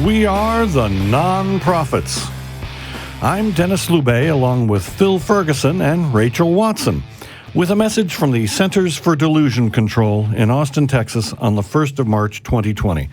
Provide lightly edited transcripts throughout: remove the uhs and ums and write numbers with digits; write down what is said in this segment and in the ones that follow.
We are the Non-Prophets. I'm Denis Loubet along with Phil Ferguson and Rachel Watson with a message from the Centers for Delusion Control in Austin, Texas on the 1st of March 2020.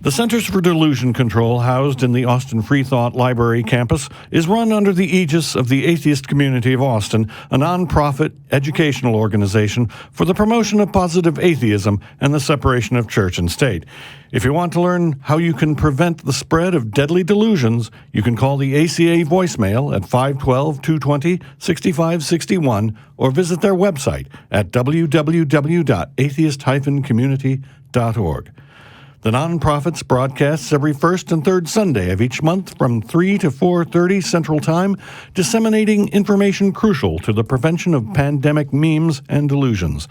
The Centers for Delusion Control, housed in the Austin Freethought Library campus, is run under the aegis of the Atheist Community of Austin, a nonprofit educational organization for the promotion of positive atheism and the separation of church and state. If you want to learn how you can prevent the spread of deadly delusions, you can call the ACA voicemail at 512-220-6561 or visit their website at www.atheist-community.org. The Non-Prophets broadcasts every first and third Sunday of each month from 3 to 4:30 Central Time, disseminating information crucial to the prevention of pandemic memes and delusions.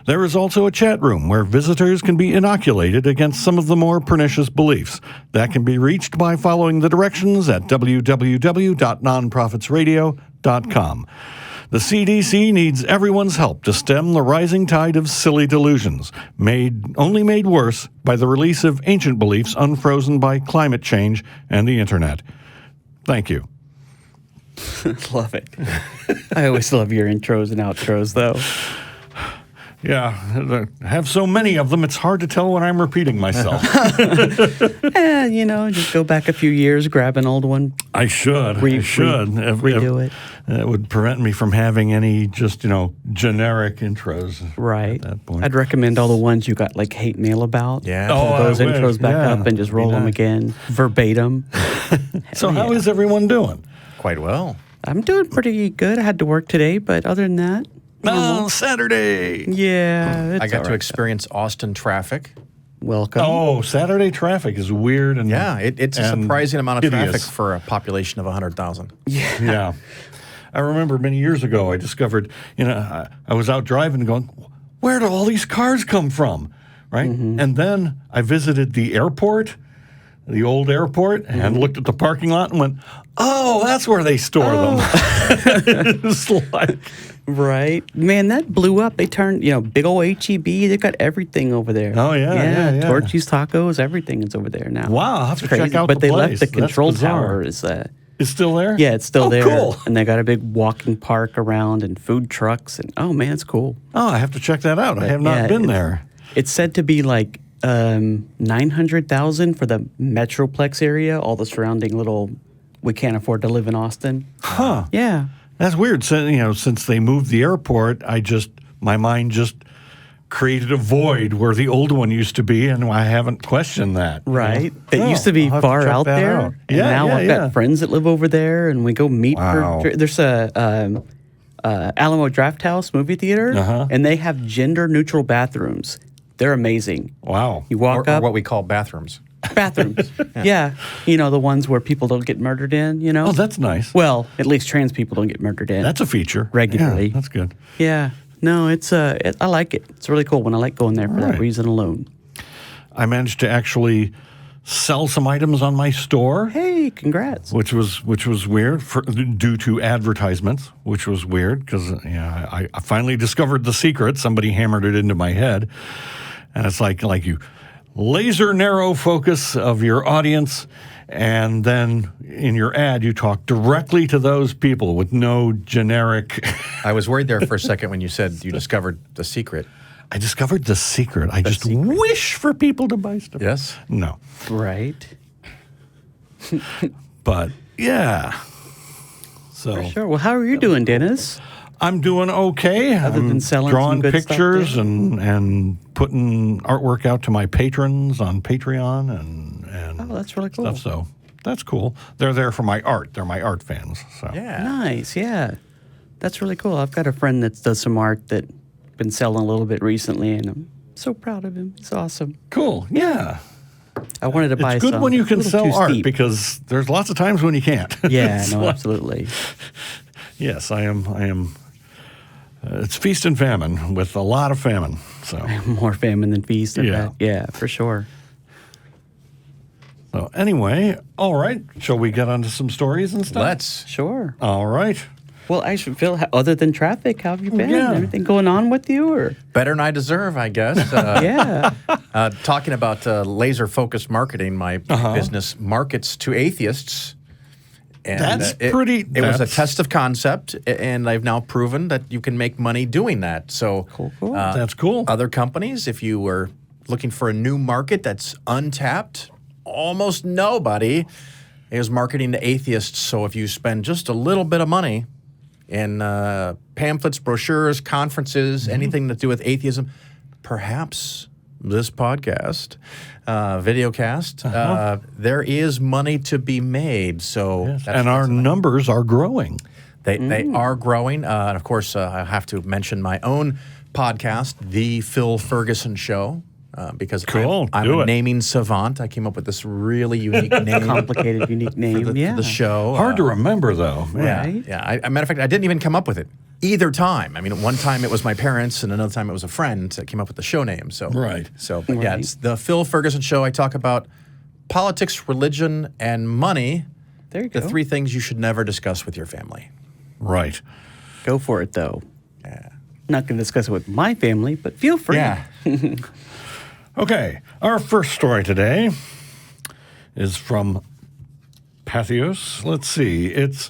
There is also a chat room where visitors can be inoculated against some of the more pernicious beliefs. That can be reached by following the directions at www.nonprofitsradio.com. The CDC needs everyone's help to stem the rising tide of silly delusions, only made worse by the release of ancient beliefs unfrozen by climate change and the internet. Thank you. Love it. I always love your intros and outros, though. Yeah, I have so many of them, it's hard to tell when I'm repeating myself. Just go back a few years, grab an old one. I should. Redo it. It would prevent me from having any just, generic intros. Right. At that point. I'd recommend all the ones you got, like, hate mail about. Yeah. Pull those intros back up and just roll them again, verbatim. So how is everyone doing? Quite well. I'm doing pretty good. I had to work today, but other than that, Oh, Saturday. yeah. I got to experience Austin traffic. Welcome. Oh, Saturday traffic is weird. And Yeah, it's a surprising amount of hideous. traffic for a population of 100,000. Yeah. I remember many years ago I discovered, I was out driving going, where do all these cars come from? Right? Mm-hmm. And then I visited the airport, the old airport, and looked at the parking lot and went, oh, that's where they store them. It's like... Right. Man, that blew up. They turned, big old H-E-B. They got everything over there. Oh, yeah. Torchy's Tacos, everything is over there now. Wow, I'll have to crazy. check out but the they place. left the control That's bizarre. tower. It's still there? Yeah, it's still there. Cool. And they got a big walking park around and food trucks. And oh, man, it's cool. Oh, I have to check that out. I have not been there. It's said to be like 900,000 for the Metroplex area, all the surrounding we can't afford to live in Austin. Huh. Yeah. That's weird. So, since they moved the airport, my mind just created a void where the old one used to be, and I haven't questioned that. Right. It used to be far out there. Out. And now I've got friends that live over there, and we go meet there's a Alamo Drafthouse movie theater, and they have gender-neutral bathrooms. They're amazing. Wow. You walk Or up. what we call bathrooms. Bathrooms. Yeah. The ones where people don't get murdered in, Oh, that's nice. Well, at least trans people don't get murdered in. That's a feature. Regularly. Yeah, that's good. Yeah. No, I like it. It's really cool when I like going there for that reason alone. I managed to actually sell some items on my store. Hey, congrats. Which was weird due to advertisements, which was weird because I finally discovered the secret. Somebody hammered it into my head. And it's like you laser narrow focus of your audience, and then in your ad you talk directly to those people with no generic. I was worried there for a second when you said you discovered the secret. I discovered the secret. I just wish for people to buy stuff. Yes? No. Right. But yeah. So For sure. Well, how are you doing, Dennis? I'm doing okay. Other than selling drawing some good pictures stuff and putting artwork out to my patrons on Patreon and that's really cool. stuff. So that's cool. They're there for my art. They're my art fans. So Yeah. Nice. Yeah. That's really cool. I've got a friend that does some art that been selling a little bit recently, and I'm so proud of him. It's awesome. Cool. Yeah. I wanted to buy It's good some. when you can A little sell too art steep. because there's lots of times when you can't. Yeah, It's no, like- absolutely. Yes, I am. It's feast and famine with a lot of famine. So More famine than feast. Yeah. Yeah, for sure. anyway, all right. Shall we get onto some stories and stuff? Let's. Sure. All right. Well, I should feel, other than traffic, how have you been? Yeah. Everything going on with you? Or Better than I deserve, I guess. yeah. Talking about laser-focused marketing, my business markets to atheists. And That's it pretty... was a test of concept, and I've now proven that you can make money doing that. So Cool. That's cool. Other companies, if you were looking for a new market that's untapped, almost nobody is marketing to atheists. So if you spend just a little bit of money in pamphlets, brochures, conferences, anything to do with atheism, perhaps this podcast, videocast, there is money to be made. So, Yes. And our numbers are growing. they are growing. And of course, I have to mention my own podcast, The Phil Ferguson Show. Because Cool. I'm Do a it. naming savant. I came up with this really unique name Complicated, unique name. for the show. Hard to remember, though. Right? Yeah. Matter of fact, I didn't even come up with it either time. I mean, one time it was my parents, and another time it was a friend that came up with the show name. So Right. So but yeah, it's the Phil Ferguson Show. I talk about politics, religion, and money. There you The go. 3 things you should never discuss with your family. Right. Go for it, though. Yeah. Not going to discuss it with my family, but feel free. Yeah. Okay, our first story today is from Patheos. Let's see, it's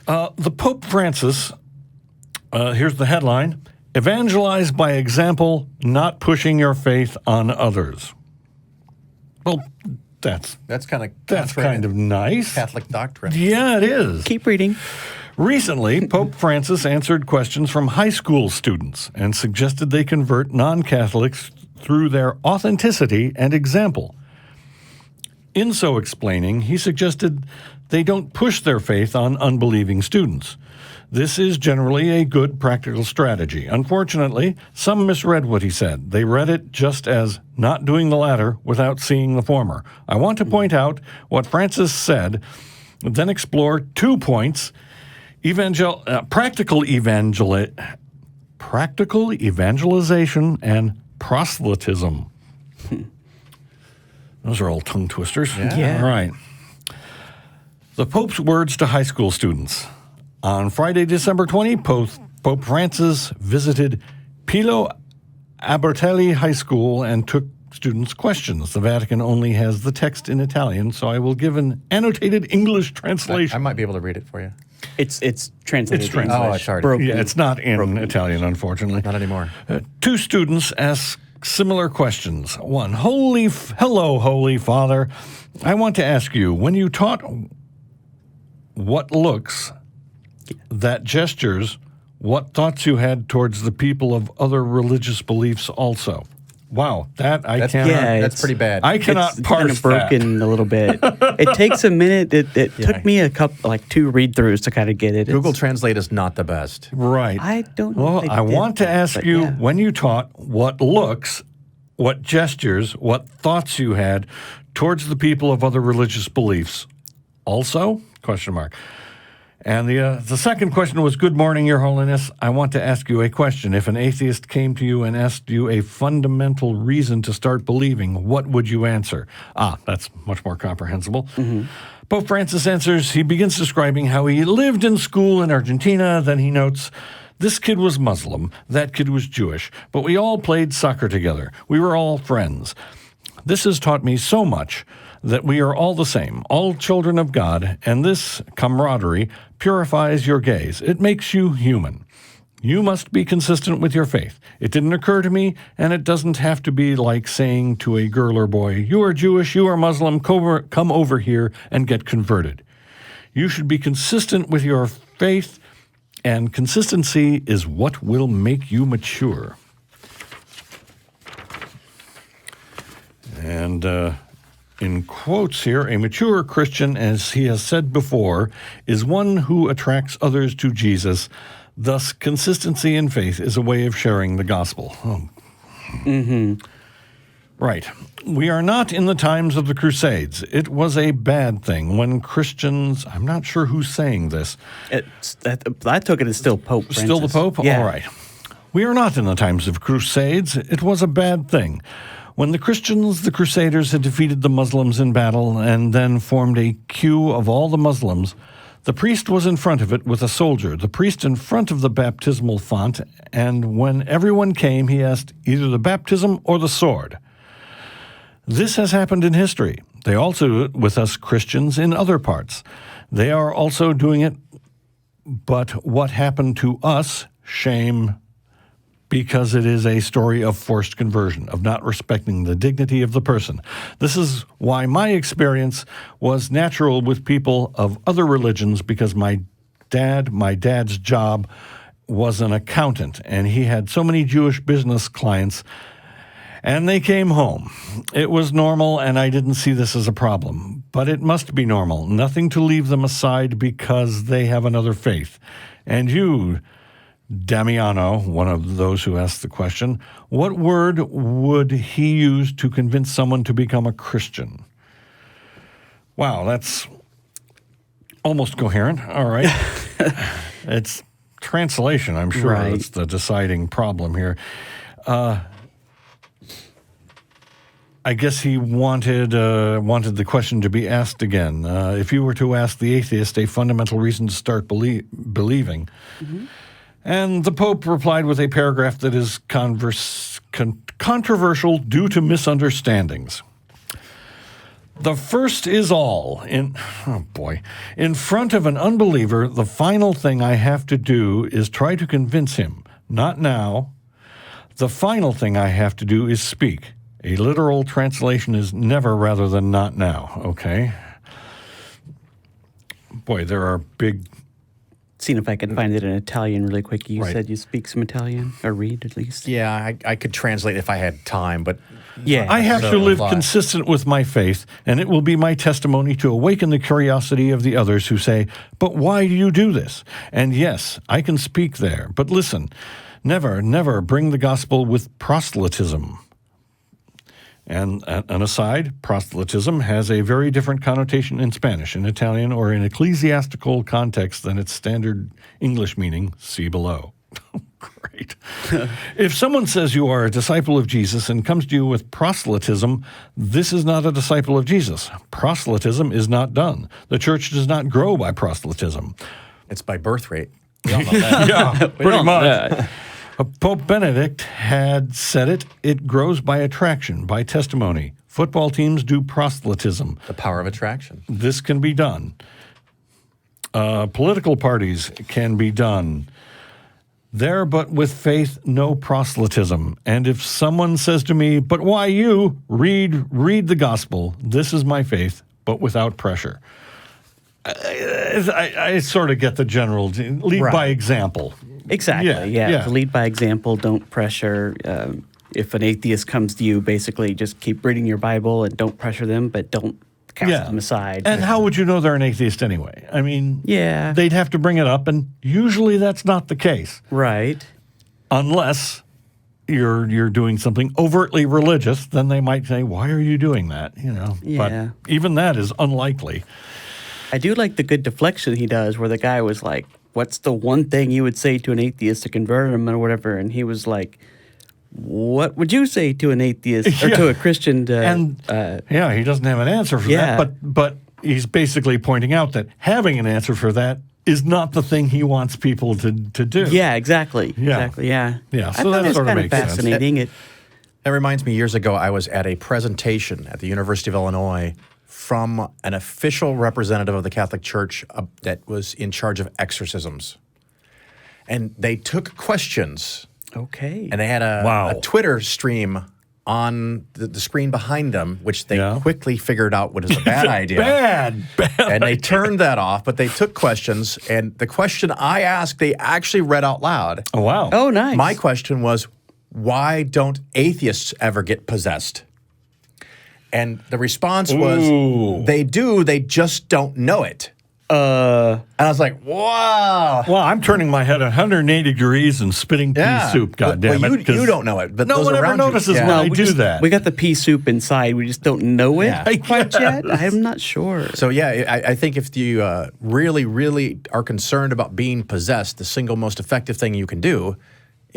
the Pope Francis, here's the headline, evangelize by example, not pushing your faith on others. Well, that's kind of nice. Catholic doctrine. Yeah, it is. Keep reading. Recently, Pope Francis answered questions from high school students and suggested they convert non-Catholics through their authenticity and example. In so explaining, he suggested they don't push their faith on unbelieving students. This is generally a good practical strategy. Unfortunately, some misread what he said. They read it just as not doing the latter without seeing the former. I want to point out what Francis said, then explore 2 points: practical evangelization and proselytism. Those are all tongue twisters. Yeah. All right. The Pope's words to high school students. On Friday, December 20, Pope Francis visited Pilo Albertelli High School and took students' questions. The Vatican only has the text in Italian, so I will give an annotated English translation. I might be able to read it for you. It's translated. It's translated. Oh, it's already Broken. Yeah, it's not in Italian, unfortunately. Not anymore. 2 students asked similar questions. One, hello, Holy Father. I want to ask you, when you taught what looks, that gestures, what thoughts you had towards the people of other religious beliefs also. That's That's pretty bad. I cannot It's parse kind of broken a little bit. It takes a minute. It took me a couple, 2 read-throughs to kind of get it. Google Translate is not the best. Right. I don't know. Well, if they I did want to that, ask but you, yeah. when you taught, what looks, what gestures, what thoughts you had towards the people of other religious beliefs also? ? And the second question was, good morning, Your Holiness. I want to ask you a question. If an atheist came to you and asked you a fundamental reason to start believing, what would you answer? That's much more comprehensible. Mm-hmm. Pope Francis answers, he begins describing how he lived in school in Argentina. Then he notes, this kid was Muslim, that kid was Jewish, but we all played soccer together. We were all friends. This has taught me so much that we are all the same, all children of God, and this camaraderie purifies your gaze. It makes you human. You must be consistent with your faith. It didn't occur to me, and it doesn't have to be like saying to a girl or boy, you are Jewish, you are Muslim, come over here and get converted. You should be consistent with your faith, and consistency is what will make you mature. And in quotes here, a mature Christian, as he has said before, is one who attracts others to Jesus. Thus, consistency in faith is a way of sharing the gospel. Right. We are not in the times of the Crusades. It was a bad thing when Christians, I'm not sure who's saying this. I took it as still Pope Francis. Still the Pope? Yeah. All right. We are not in the times of Crusades. It was a bad thing. When the Christians, the Crusaders, had defeated the Muslims in battle and then formed a queue of all the Muslims, The priest was in front of it with a soldier, the priest in front of the baptismal font, and when everyone came, he asked either the baptism or the sword. This has happened in history. They also do it with us Christians in other parts. They are also doing it, but what happened to us, shame, because it is a story of forced conversion, of not respecting the dignity of the person. This is why my experience was natural with people of other religions, because my dad's job was an accountant, and he had so many Jewish business clients, and they came home. It was normal, and I didn't see this as a problem. But it must be normal. Nothing to leave them aside because they have another faith. And you, Damiano, one of those who asked the question, what word would he use to convince someone to become a Christian? Wow, that's almost coherent. All right. It's translation, I'm sure. Right. That's the deciding problem here. I guess he wanted the question to be asked again. If you were to ask the atheist a fundamental reason to start believing, and the Pope replied with a paragraph that is controversial due to misunderstandings. The first is all. In front of an unbeliever, the final thing I have to do is try to convince him. Not now. The final thing I have to do is speak. A literal translation is never rather than not now, okay? Boy, there are big... Seeing if I can find it in Italian really quick. You Right. said you speak some Italian, or read at least. Yeah, I could translate if I had time, but Yeah. I have So to live have I. consistent with my faith, and it will be my testimony to awaken the curiosity of the others who say, but why do you do this? And yes, I can speak there, but listen, never bring the gospel with proselytism. And an aside, proselytism has a very different connotation in Spanish, in Italian, or in ecclesiastical context than its standard English meaning, see below. Great. If someone says you are a disciple of Jesus and comes to you with proselytism, this is not a disciple of Jesus. Proselytism is not done. The church does not grow by proselytism. it's by birth rate. We all know that. Yeah, pretty much. Pope Benedict had said it. It grows by attraction, by testimony. Football teams do proselytism. The power of attraction. This can be done. Political parties can be done. There, but with faith, no proselytism. And if someone says to me, but why you? Read the gospel. This is my faith, but without pressure. I sort of get the general, lead Right. by example. Exactly. Yeah. To lead by example, don't pressure. If an atheist comes to you, basically just keep reading your Bible and don't pressure them, but don't cast them aside. And how would you know they're an atheist anyway? I mean, Yeah. they'd have to bring it up, and usually that's not the case, Right. unless you're doing something overtly religious. Then they might say, "Why are you doing that?" You know. Yeah. But even that is unlikely. I do like the good deflection he does, where the guy was like, "What's the one thing you would say to an atheist to convert him or whatever?" And he was like, "What would you say to an atheist or to a Christian?" He doesn't have an answer for Yeah. that. But he's basically pointing out that having an answer for that is not the thing he wants people to do. Yeah, exactly. Yeah. Exactly. Yeah. Yeah, I so thought that it was sort of kind makes sense. fascinating. That reminds me, years ago, I was at a presentation at the University of Illinois from an official representative of the Catholic Church that was in charge of exorcisms. And they took questions, Okay. and they had a Twitter stream on the screen behind them, which they quickly figured out what is a bad idea. Bad And they turned that off, but they took questions, and the question I asked, they actually read out loud. Oh, wow. Oh, nice. My question was, why don't atheists ever get possessed? And the response was, they do, they just don't know it. And I was like, wow. Well, I'm turning my head 180 degrees and spitting pea soup, goddammit. Well, you don't know it, but no those one ever around you- notices yeah. when I we do just- that. We got the pea soup inside. We just don't know it Yeah. quite yet. I'm not sure. So yeah, I think if you really, really are concerned about being possessed, the single most effective thing you can do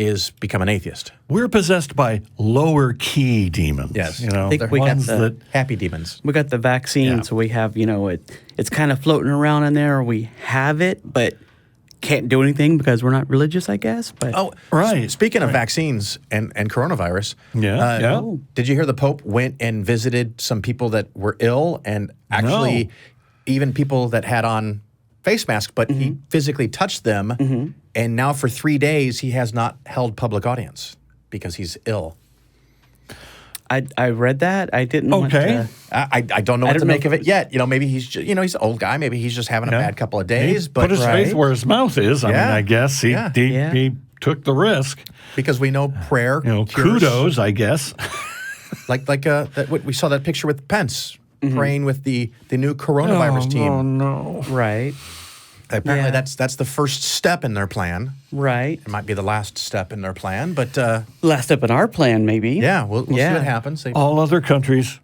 is become an atheist. We're possessed by lower key demons. Yes. You know, I think the we got ones the- that Happy demons. We got the vaccine, Yeah. so we have, it's kind of floating around in there. We have it, but can't do anything because we're not religious, I guess. But Oh, Right. Speaking of vaccines and coronavirus, Yeah. did you hear the Pope went and visited some people that were ill and actually even people that had on face masks, but he physically touched them. And now for 3 days, he has not held public audience because he's ill. I read that. I didn't want Okay. to. I don't know what to don't know make if of it yet. Maybe he's just, he's an old guy. Maybe he's just having a bad couple of days. Put his face where his mouth is. I mean, Yeah. I guess he, Yeah. he took the risk. because we know prayer. cures. Kudos, I guess. We saw that picture with Pence praying with the new coronavirus team. Oh no! Right. Apparently, Yeah. that's the first step in their plan. Right. It might be the last step in their plan, but Last step in our plan, maybe. yeah, we'll see Yeah. what happens. All other countries,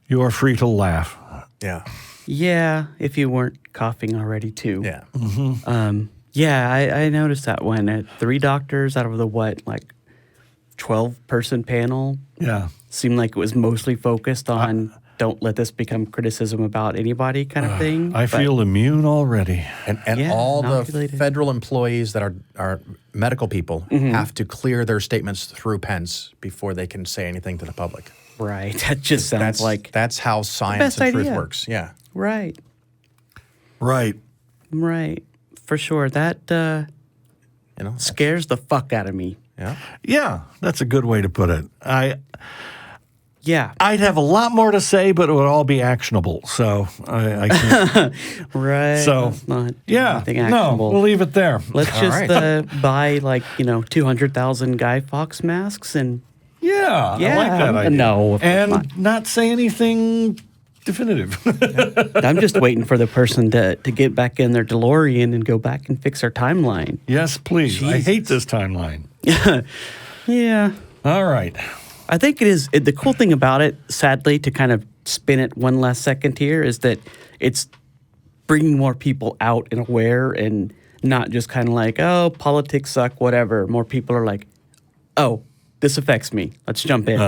you are free to laugh. Yeah, Yeah, if you weren't coughing already, too. yeah. Yeah, I noticed that one. 3 doctors out of the 12-person panel Yeah. seemed like it was mostly focused on don't let this become criticism about anybody kind of thing. I But- feel immune already. And Yeah, all the inoculated. federal employees that are medical people have to clear their statements through Pence before they can say anything to the public. Right. That just sounds like that's how science best and truth idea. works. Yeah. right. Right. Right. For sure. That scares the fuck out of me. Yeah. Yeah, that's a good way to put it. Yeah. I'd have a lot more to say, but it would all be actionable. So I can't. Right. So, Let's not do Yeah. anything No, actionable. we'll leave it there. Let's All just right. buy 200,000 Guy Fawkes masks and Yeah, I like that Yeah, idea. no, of course and not say anything definitive. I'm just waiting for the person to get back in their DeLorean and go back and fix our timeline. Yes, please. I hate this timeline. Yeah. All right. I think it is. The cool thing about it, sadly, to kind of spin it one last second here, is that it's bringing more people out and aware and not just kind of like, oh, politics suck, whatever. More people are like, oh, this affects me. Let's jump in.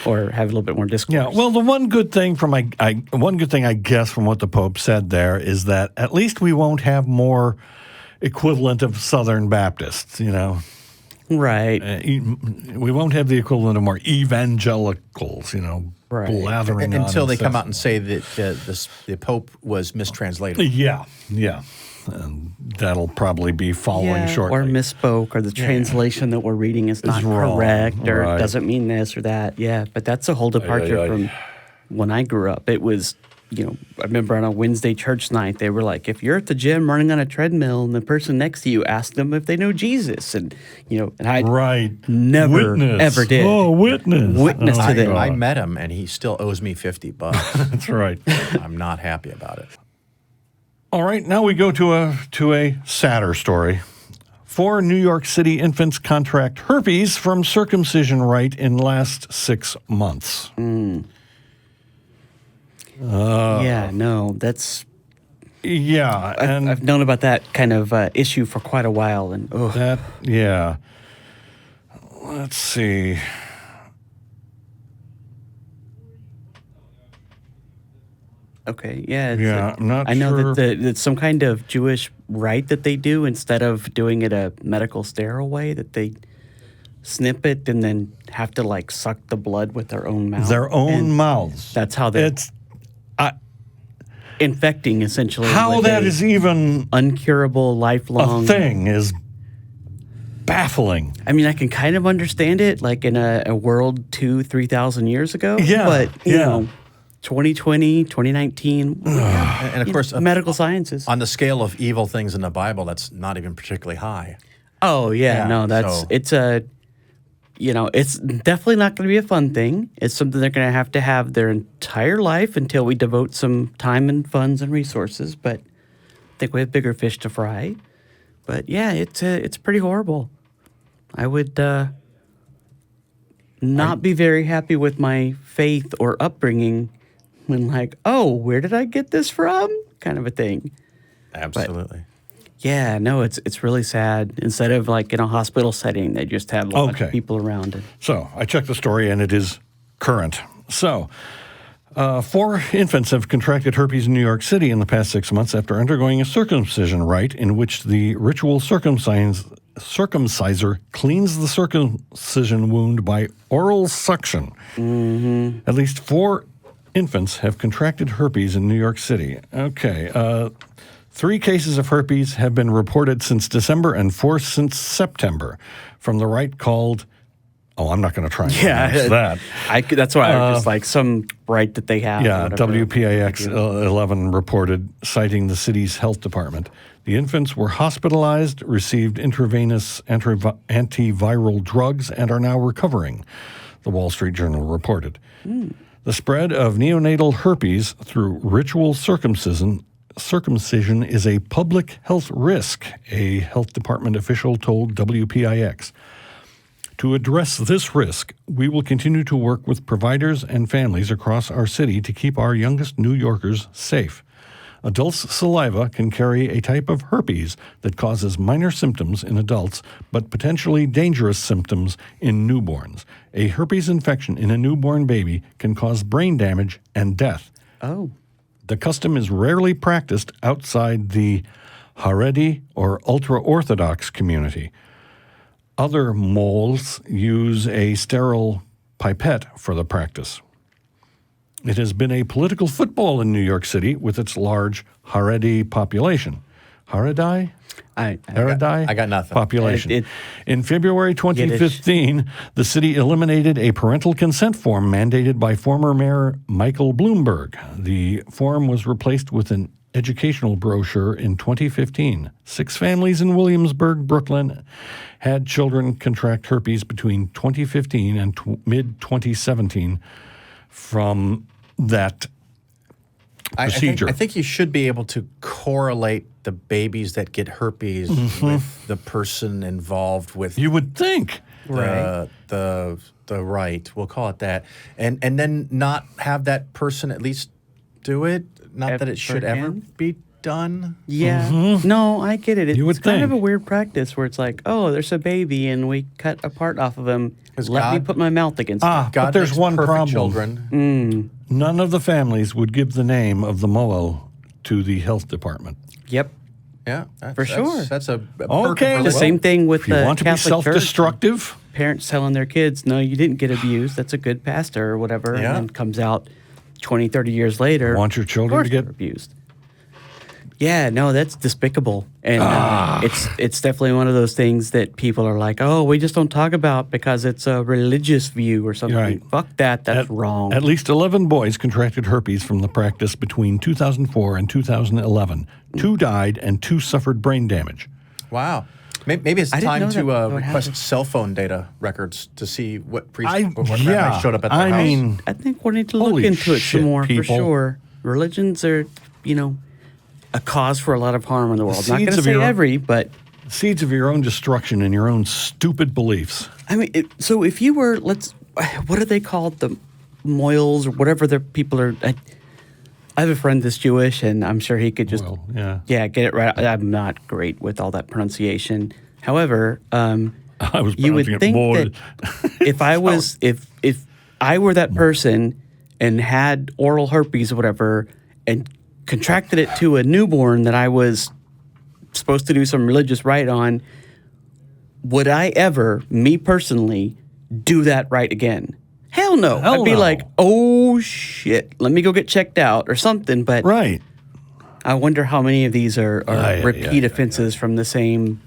Or have a little bit more discourse. Yeah. Well, the one good thing one good thing I guess from what the Pope said there is that at least we won't have more equivalent of Southern Baptists. Right. We won't have the equivalent of more evangelicals. Right. Blathering on Until they and come stuff. out and say that the Pope was mistranslated. Yeah. And that'll probably be following Yeah, shortly. or misspoke, or the translation that we're reading is not wrong, correct, or right. it doesn't mean this or that. Yeah, but that's a whole departure from when I grew up. It was, I remember on a Wednesday church night, they were like, if you're at the gym running on a treadmill and the person next to you asked them if they know Jesus, and I Right. never Witness. ever did. Oh, witness. Witness to them. I met him and he still owes me $50. That's right. I'm not happy about it. All right, now we go to a sadder story. 4 New York City infants contract herpes from circumcision rite in last 6 months. Yeah, no, that's Yeah, and I've known about that kind of issue for quite a while, and yeah. Let's see. okay, yeah, Yeah, I'm not I know sure. that it's some kind of Jewish rite that they do instead of doing it a medical sterile way, that they snip it and then have to suck the blood with their own mouth. Their own And mouths. That's how they're It's infecting essentially. how with that a is even uncurable, a lifelong thing is baffling. I mean, I can kind of understand it, like in a world 3,000 years ago. Yeah, but you yeah. know, 2020, 2019, And of course, medical sciences. on the scale of evil things in the Bible, that's not even particularly high. Oh yeah, Yeah, no, so- it's it's definitely not going to be a fun thing. It's something they're going to have their entire life until we devote some time and funds and resources. But I think we have bigger fish to fry. But yeah, it's pretty horrible. I would not be very happy with my faith or upbringing when oh, where did I get this from? Kind of a thing. Absolutely. Yeah, no, it's really sad. Instead of like in a hospital setting, they just have a bunch of people around it. So I checked the story, and it is current. So 4 infants have contracted herpes in New York City in the past 6 months after undergoing a circumcision rite in which the ritual circumciser cleans the circumcision wound by oral suction. Mm-hmm. At least 4 infants have contracted herpes in New York City. Okay. 3 cases of herpes have been reported since December and 4 since September from the rite called... Oh, I'm not going to try and pronounce that. That's why I was just like some right that they have. Yeah, WPIX 11 reported, citing the city's health department. The infants were hospitalized, received intravenous antiviral drugs, and are now recovering, the Wall Street Journal reported. The spread of neonatal herpes through ritual circumcision is a public health risk, a health department official told WPIX. To address this risk, we will continue to work with providers and families across our city to keep our youngest New Yorkers safe. Adults' saliva can carry a type of herpes that causes minor symptoms in adults, but potentially dangerous symptoms in newborns. A herpes infection in a newborn baby can cause brain damage and death. Oh. The custom is rarely practiced outside the Haredi or ultra-Orthodox community. Other moles use a sterile pipette for the practice. It has been a political football in New York City with its large Haredi population. Haredi? I got nothing. Population. In February 2015, the city eliminated a parental consent form mandated by former Mayor Michael Bloomberg. The form was replaced with an educational brochure in 2015. 6 families in Williamsburg, Brooklyn, had children contract herpes between 2015 and mid-2017 from that procedure. I think you should be able to correlate the babies that get herpes with the person involved with. You would think. The right, we'll call it that, and then not have that person at least do it. Not that it should ever be done. Yeah. No, I get it. You would It's kind of think. a weird practice where it's like, oh, there's a baby and we cut a part off of him. Let me put my mouth against it. But God there's makes one perfect problem. Children. None of the families would give the name of the moel to the health department. Yep. Yeah, sure. That's a perk of Okay. The religion. same thing with If you the want to be Catholic Church. self-destructive, Parents telling their kids, no, you didn't get abused. That's a good pastor or whatever. Yeah. And then comes out 20, 30 years later. want your of children course to get they're abused. Yeah, no, that's despicable. And it's definitely one of those things that people are like, oh, we just don't talk about because it's a religious view or something. Right. Fuck that. That's wrong. At least 11 boys contracted herpes from the practice between 2004 and 2011. 2 died and 2 suffered brain damage. Wow. Maybe it's I didn't time know to that would request happen. cell phone data records to see what Yeah. rabbi showed up at their I house. mean, I think we need to look Holy into it shit, some more people. for sure. Religions are, a cause for a lot of harm in the world. Not going Seeds to of say your own- every, but seeds of your own destruction and your own stupid beliefs. I mean, so if you were, what are they called? The moils or whatever the people are. I have a friend that's Jewish, and I'm sure he could just, Well, yeah. get it right. I'm not great with all that pronunciation. However, I was you would pronouncing it think more. that if I was, if I were that person and had oral herpes or whatever, and contracted it to a newborn that I was supposed to do some religious rite on, would I ever, me personally, do that right again? Hell no. Hell I'd be no. like, oh shit, let me go get checked out or something. But Right. I wonder how many of these are Yeah, repeat offenses from the same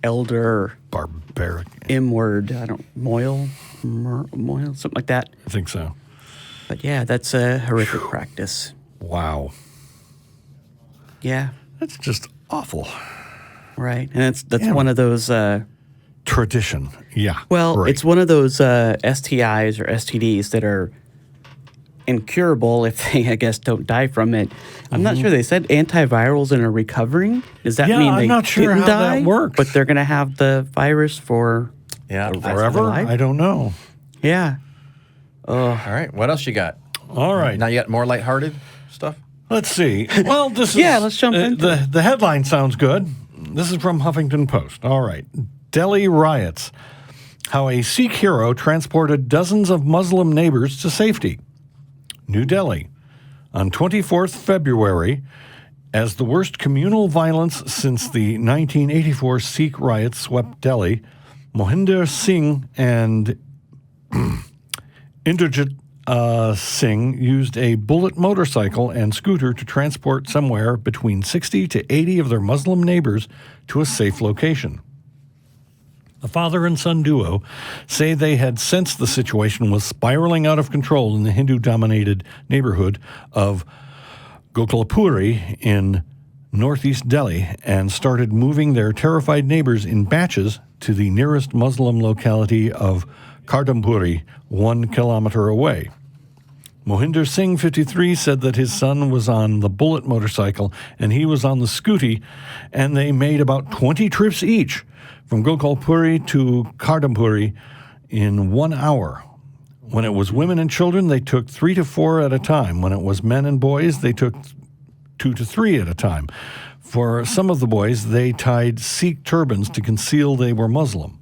elder Barbaric. M word. I don't, moil, something like that. I think so. But yeah, that's a horrific practice. Wow. Yeah, That's just awful. right. And that's Yeah. one of those. Tradition. Yeah. Well, right. it's one of those STIs or STDs that are incurable if they, I guess, don't die from it. I'm not sure. They said antivirals and are recovering. Does that Yeah, mean I'm they not sure didn't how that die, works. but they're going to have the virus for forever? life? I don't know. Yeah. All right. What else you got? All right. Now you got more lighthearted stuff? Let's see. Well, this is... Yeah, let's jump into it. The headline sounds good. This is from Huffington Post. All right. Delhi riots. How a Sikh hero transported dozens of Muslim neighbors to safety. New Delhi. On 24th February, as the worst communal violence since the 1984 Sikh riots swept Delhi, Mohinder Singh and Inderjit Singh used a bullet motorcycle and scooter to transport somewhere between 60 to 80 of their Muslim neighbors to a safe location. The father and son duo say they had sensed the situation was spiraling out of control in the Hindu-dominated neighborhood of Gokulpuri in northeast Delhi and started moving their terrified neighbors in batches to the nearest Muslim locality of Kardampuri, 1 kilometer away. Mohinder Singh, 53, said that his son was on the bullet motorcycle and he was on the scooty, and they made about 20 trips each from Gokulpuri to Kardampuri in 1 hour. When it was women and children, they took 3 to 4 at a time. When it was men and boys, they took 2 to 3 at a time. For some of the boys, they tied Sikh turbans to conceal they were Muslim.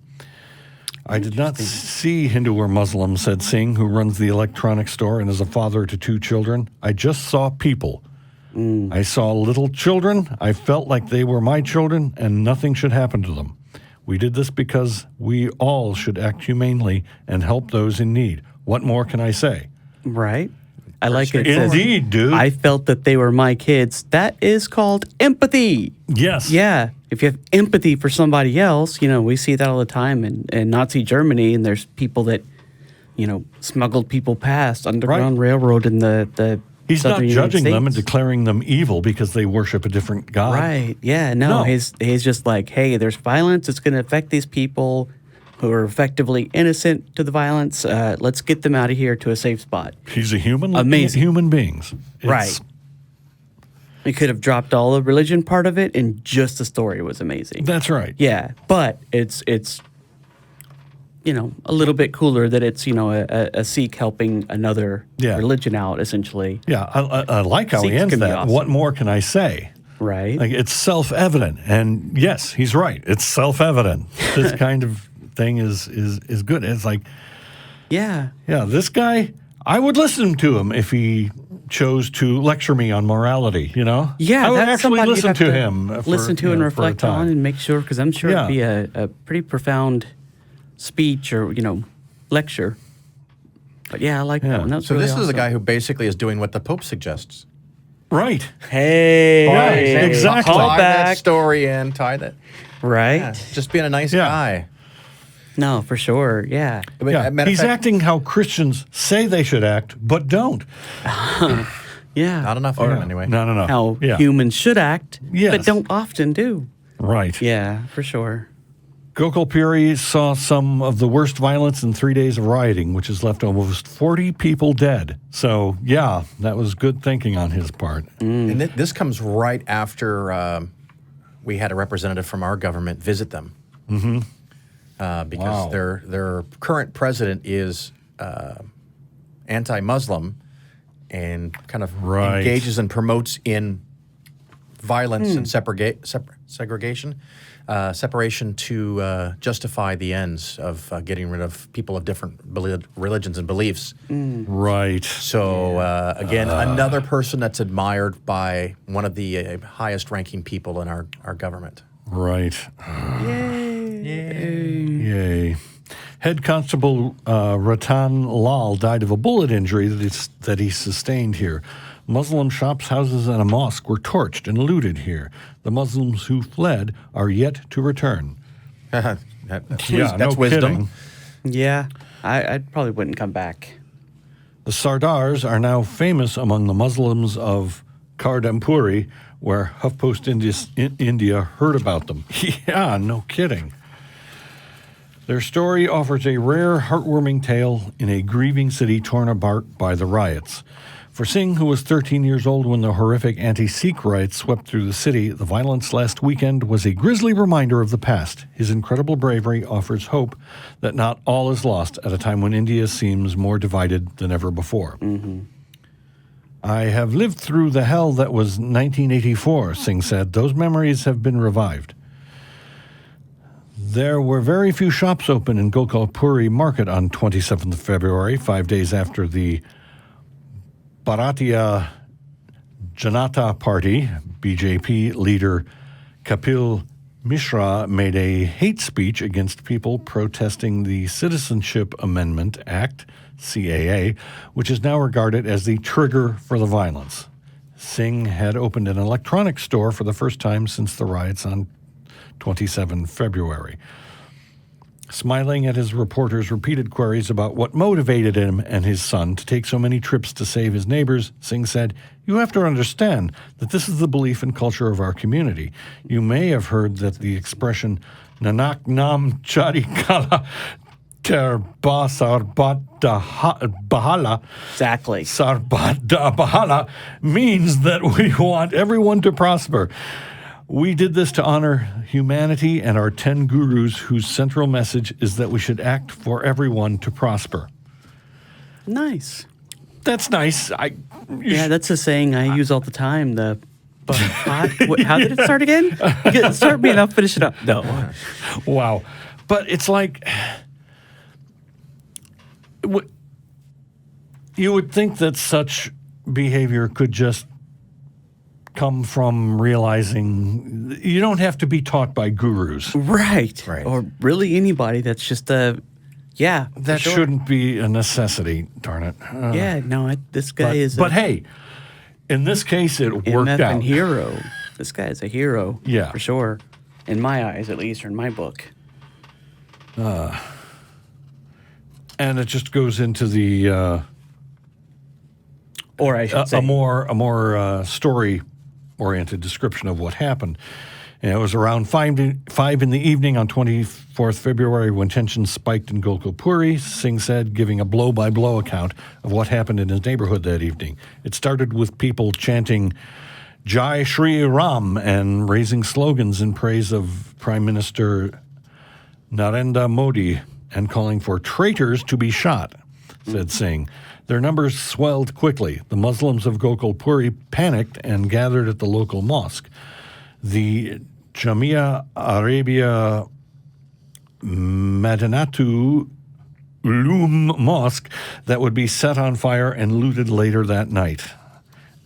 I did not see Hindu or Muslim, said Singh, who runs the electronics store and is a father to 2 children. I just saw people. I saw little children. I felt like they were my children and nothing should happen to them. We did this because we all should act humanely and help those in need. What more can I say? Right. I like it. Indeed, dude. I felt that they were my kids. That is called empathy. Yes. Yeah. If you have empathy for somebody else, we see that all the time in Nazi Germany, and there's people that, smuggled people past Underground Railroad in the He's Southern not United judging them and States. declaring them evil because they worship a different God. Right. Yeah. No. He's just like, hey, there's violence. It's going to affect these people who are effectively innocent to the violence. Let's get them out of here to a safe spot. He's a human. Amazing. Human beings. Right. We could have dropped all the religion part of it, and just the story was amazing. That's right. Yeah, but it's a little bit cooler that it's a Sikh helping another religion out, essentially. Yeah, I like how he Sikhs ends can be that. awesome. What more can I say? Right. Like, it's self-evident, and yes, he's right. It's self-evident. This kind of thing is good. It's like, yeah, this guy, I would listen to him if he chose to lecture me on morality. Yeah, I would that's actually somebody listen you'd to have him. Listen to and reflect on, and make sure, because I'm sure Yeah. it'd be a pretty profound speech or lecture. But yeah, I like that one. That's So really this is a awesome. guy who basically is doing what the Pope suggests. Right. Hey, Right, exactly. Call Tie that back. story in, tie that. Right? Yeah, just being a nice Yeah. guy. No, for sure. Yeah. But, Yeah. matter of He's fact, acting how Christians say they should act, but don't. Yeah. not enough of him anyway. No. How Yeah. humans should act, Yes. but don't often do. Right. Yeah, for sure. Gokulpuri saw some of the worst violence in 3 days of rioting, which has left almost 40 people dead. So, yeah, that was good thinking on his part. And this comes right after we had a representative from our government visit them. Mm-hmm. Because Wow. their current president is anti-Muslim and kind of Right. engages and promotes in violence and segregation, separation to justify the ends of getting rid of people of different religions and beliefs. Right. So again, another person that's admired by one of the highest-ranking people in our government. Right. Yay. Head Constable Ratan Lal died of a bullet injury that he sustained here. Muslim shops, houses, and a mosque were torched and looted here. The Muslims who fled are yet to return. That's no wisdom. kidding. Yeah, I probably wouldn't come back. The Sardars are now famous among the Muslims of Kardampuri, where HuffPost India heard about them. Yeah, no kidding. Their story offers a rare, heartwarming tale in a grieving city torn apart by the riots. For Singh, who was 13 years old when the horrific anti-Sikh riots swept through the city, the violence last weekend was a grisly reminder of the past. His incredible bravery offers hope that not all is lost at a time when India seems more divided than ever before. I have lived through the hell that was 1984, Singh said. Those memories have been revived. There were very few shops open in Gokulpuri Market on 27th of February, 5 days after the Bharatiya Janata Party, BJP leader Kapil Mishra made a hate speech against people protesting the Citizenship Amendment Act, CAA, which is now regarded as the trigger for the violence. Singh had opened an electronics store for the first time since the riots on 27 February. Smiling at his reporters' repeated queries about what motivated him and his son to take so many trips to save his neighbors, Singh said, "You have to understand that this is the belief and culture of our community. You may have heard that the expression Nanak Nam Chari Kala Ter Sarbat Bahala Exactly. Sarbat Bahala means that we want everyone to prosper. We did this to honor humanity and our 10 gurus whose central message is that we should act for everyone to prosper." Nice. That's nice. Yeah, that's a saying I use all the time. How did it start again? Start me and I'll finish it up. No. Wow. But it's like, you would think that such behavior could just come from realizing you don't have to be taught by gurus. Right. Right. Or really anybody that's just that Shouldn't be a necessity, darn it. This guy is But hey, in this case, it worked MF out. and hero. This guy is a hero. Yeah. For sure. In my eyes, at least, or in my book. And it just goes into the Or I should say. a more story-oriented description of what happened. And it was around 5 in the evening on 24th February when tensions spiked in Gokulpuri, Singh said, giving a blow-by-blow account of what happened in his neighborhood that evening. It started with people chanting Jai Shri Ram and raising slogans in praise of Prime Minister Narendra Modi and calling for traitors to be shot, said Singh. Their numbers swelled quickly. The Muslims of Gokulpuri panicked and gathered at the local mosque. The Jamia Arabia Madinatu Ulum Mosque that would be set on fire and looted later that night.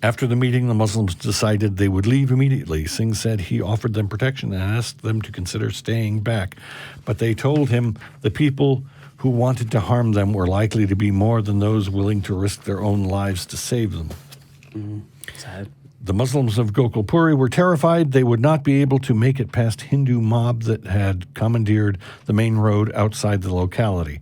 After the meeting, the Muslims decided they would leave immediately. Singh said he offered them protection and asked them to consider staying back. But they told him the people who wanted to harm them were likely to be more than those willing to risk their own lives to save them. Sad. The Muslims of Gokulpuri were terrified they would not be able to make it past Hindu mob that had commandeered the main road outside the locality.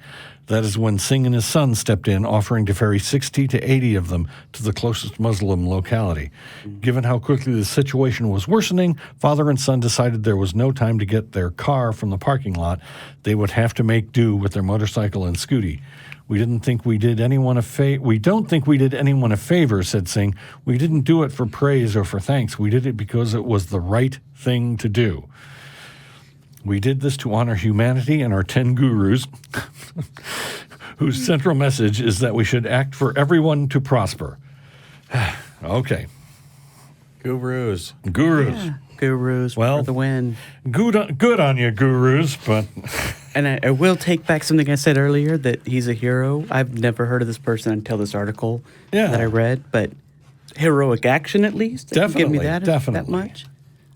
That is when Singh and his son stepped in, offering to ferry 60 to 80 of them to the closest Muslim locality. Given how quickly the situation was worsening, father and son decided there was no time to get their car from the parking lot. They would have to make do with their motorcycle and scooty. We don't think we did anyone a favor, said Singh. We didn't do it for praise or for thanks. We did it because it was the right thing to do. We did this to honor humanity and our 10 gurus, whose central message is that we should act for everyone to prosper. Okay. Gurus. Gurus. Gurus for the win. Good on you, gurus, but... And I will take back something I said earlier, that he's a hero. I've never heard of this person until this article that I read, but heroic action at least. Definitely, Give me that definitely. that much.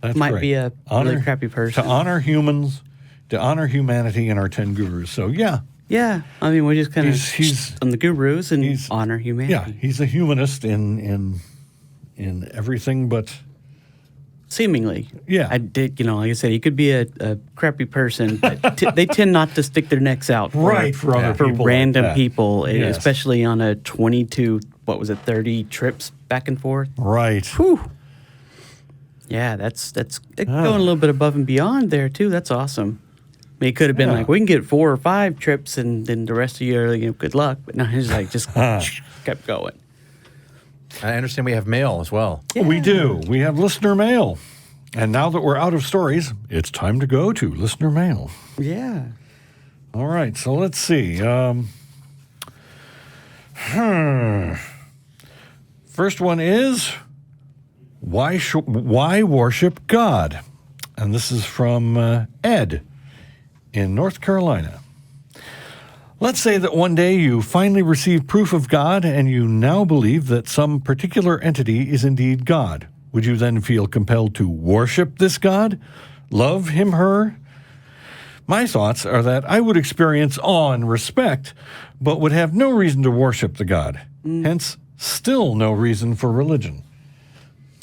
That's Might great. be a really crappy person. To honor humans, to honor humanity and our 10 gurus. So, yeah. Yeah. I mean, we're just kind of He's on the gurus and honor humanity. Yeah, he's a humanist in everything but... Seemingly. Yeah. I did, like I said, he could be a crappy person, but they tend not to stick their necks out for other people like random that. people, Yes. especially on a 30 trips back and forth. Right. Whew. Yeah, that's going a little bit above and beyond there, too. That's awesome. I mean, it could have been like, we can get 4 or 5 trips and then the rest of the year, good luck. But no, he's like, just kept going. I understand we have mail as well. Yeah. We do. We have listener mail. And now that we're out of stories, it's time to go to listener mail. Yeah. All right, so let's see. First one is, why worship God? And this is from Ed in North Carolina. Let's say that one day you finally receive proof of God and you now believe that some particular entity is indeed God. Would you then feel compelled to worship this God? Love him, her? My thoughts are that I would experience awe and respect, but would have no reason to worship the God. Hence, still no reason for religion.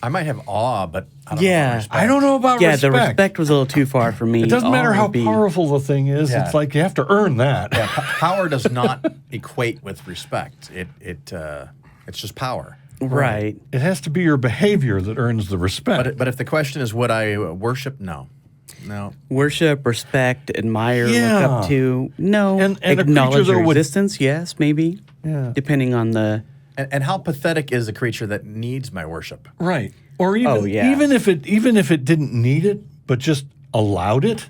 I might have awe, but I don't know about respect. I don't know about respect. Yeah, the respect was a little too far for me. It doesn't matter how Awe would be- powerful the thing is. Yeah. It's like you have to earn that. Yeah, power does not equate with respect. It's just power. Right. It has to be your behavior that earns the respect. But if the question is, would I worship? No. Worship, respect, admire, Yeah. look up to. No. And a acknowledge creature your that would- existence, yes, maybe. Yeah. Depending on the... And how pathetic is a creature that needs my worship? Right. Or even, Oh, yeah. even if it didn't need it, but just allowed it.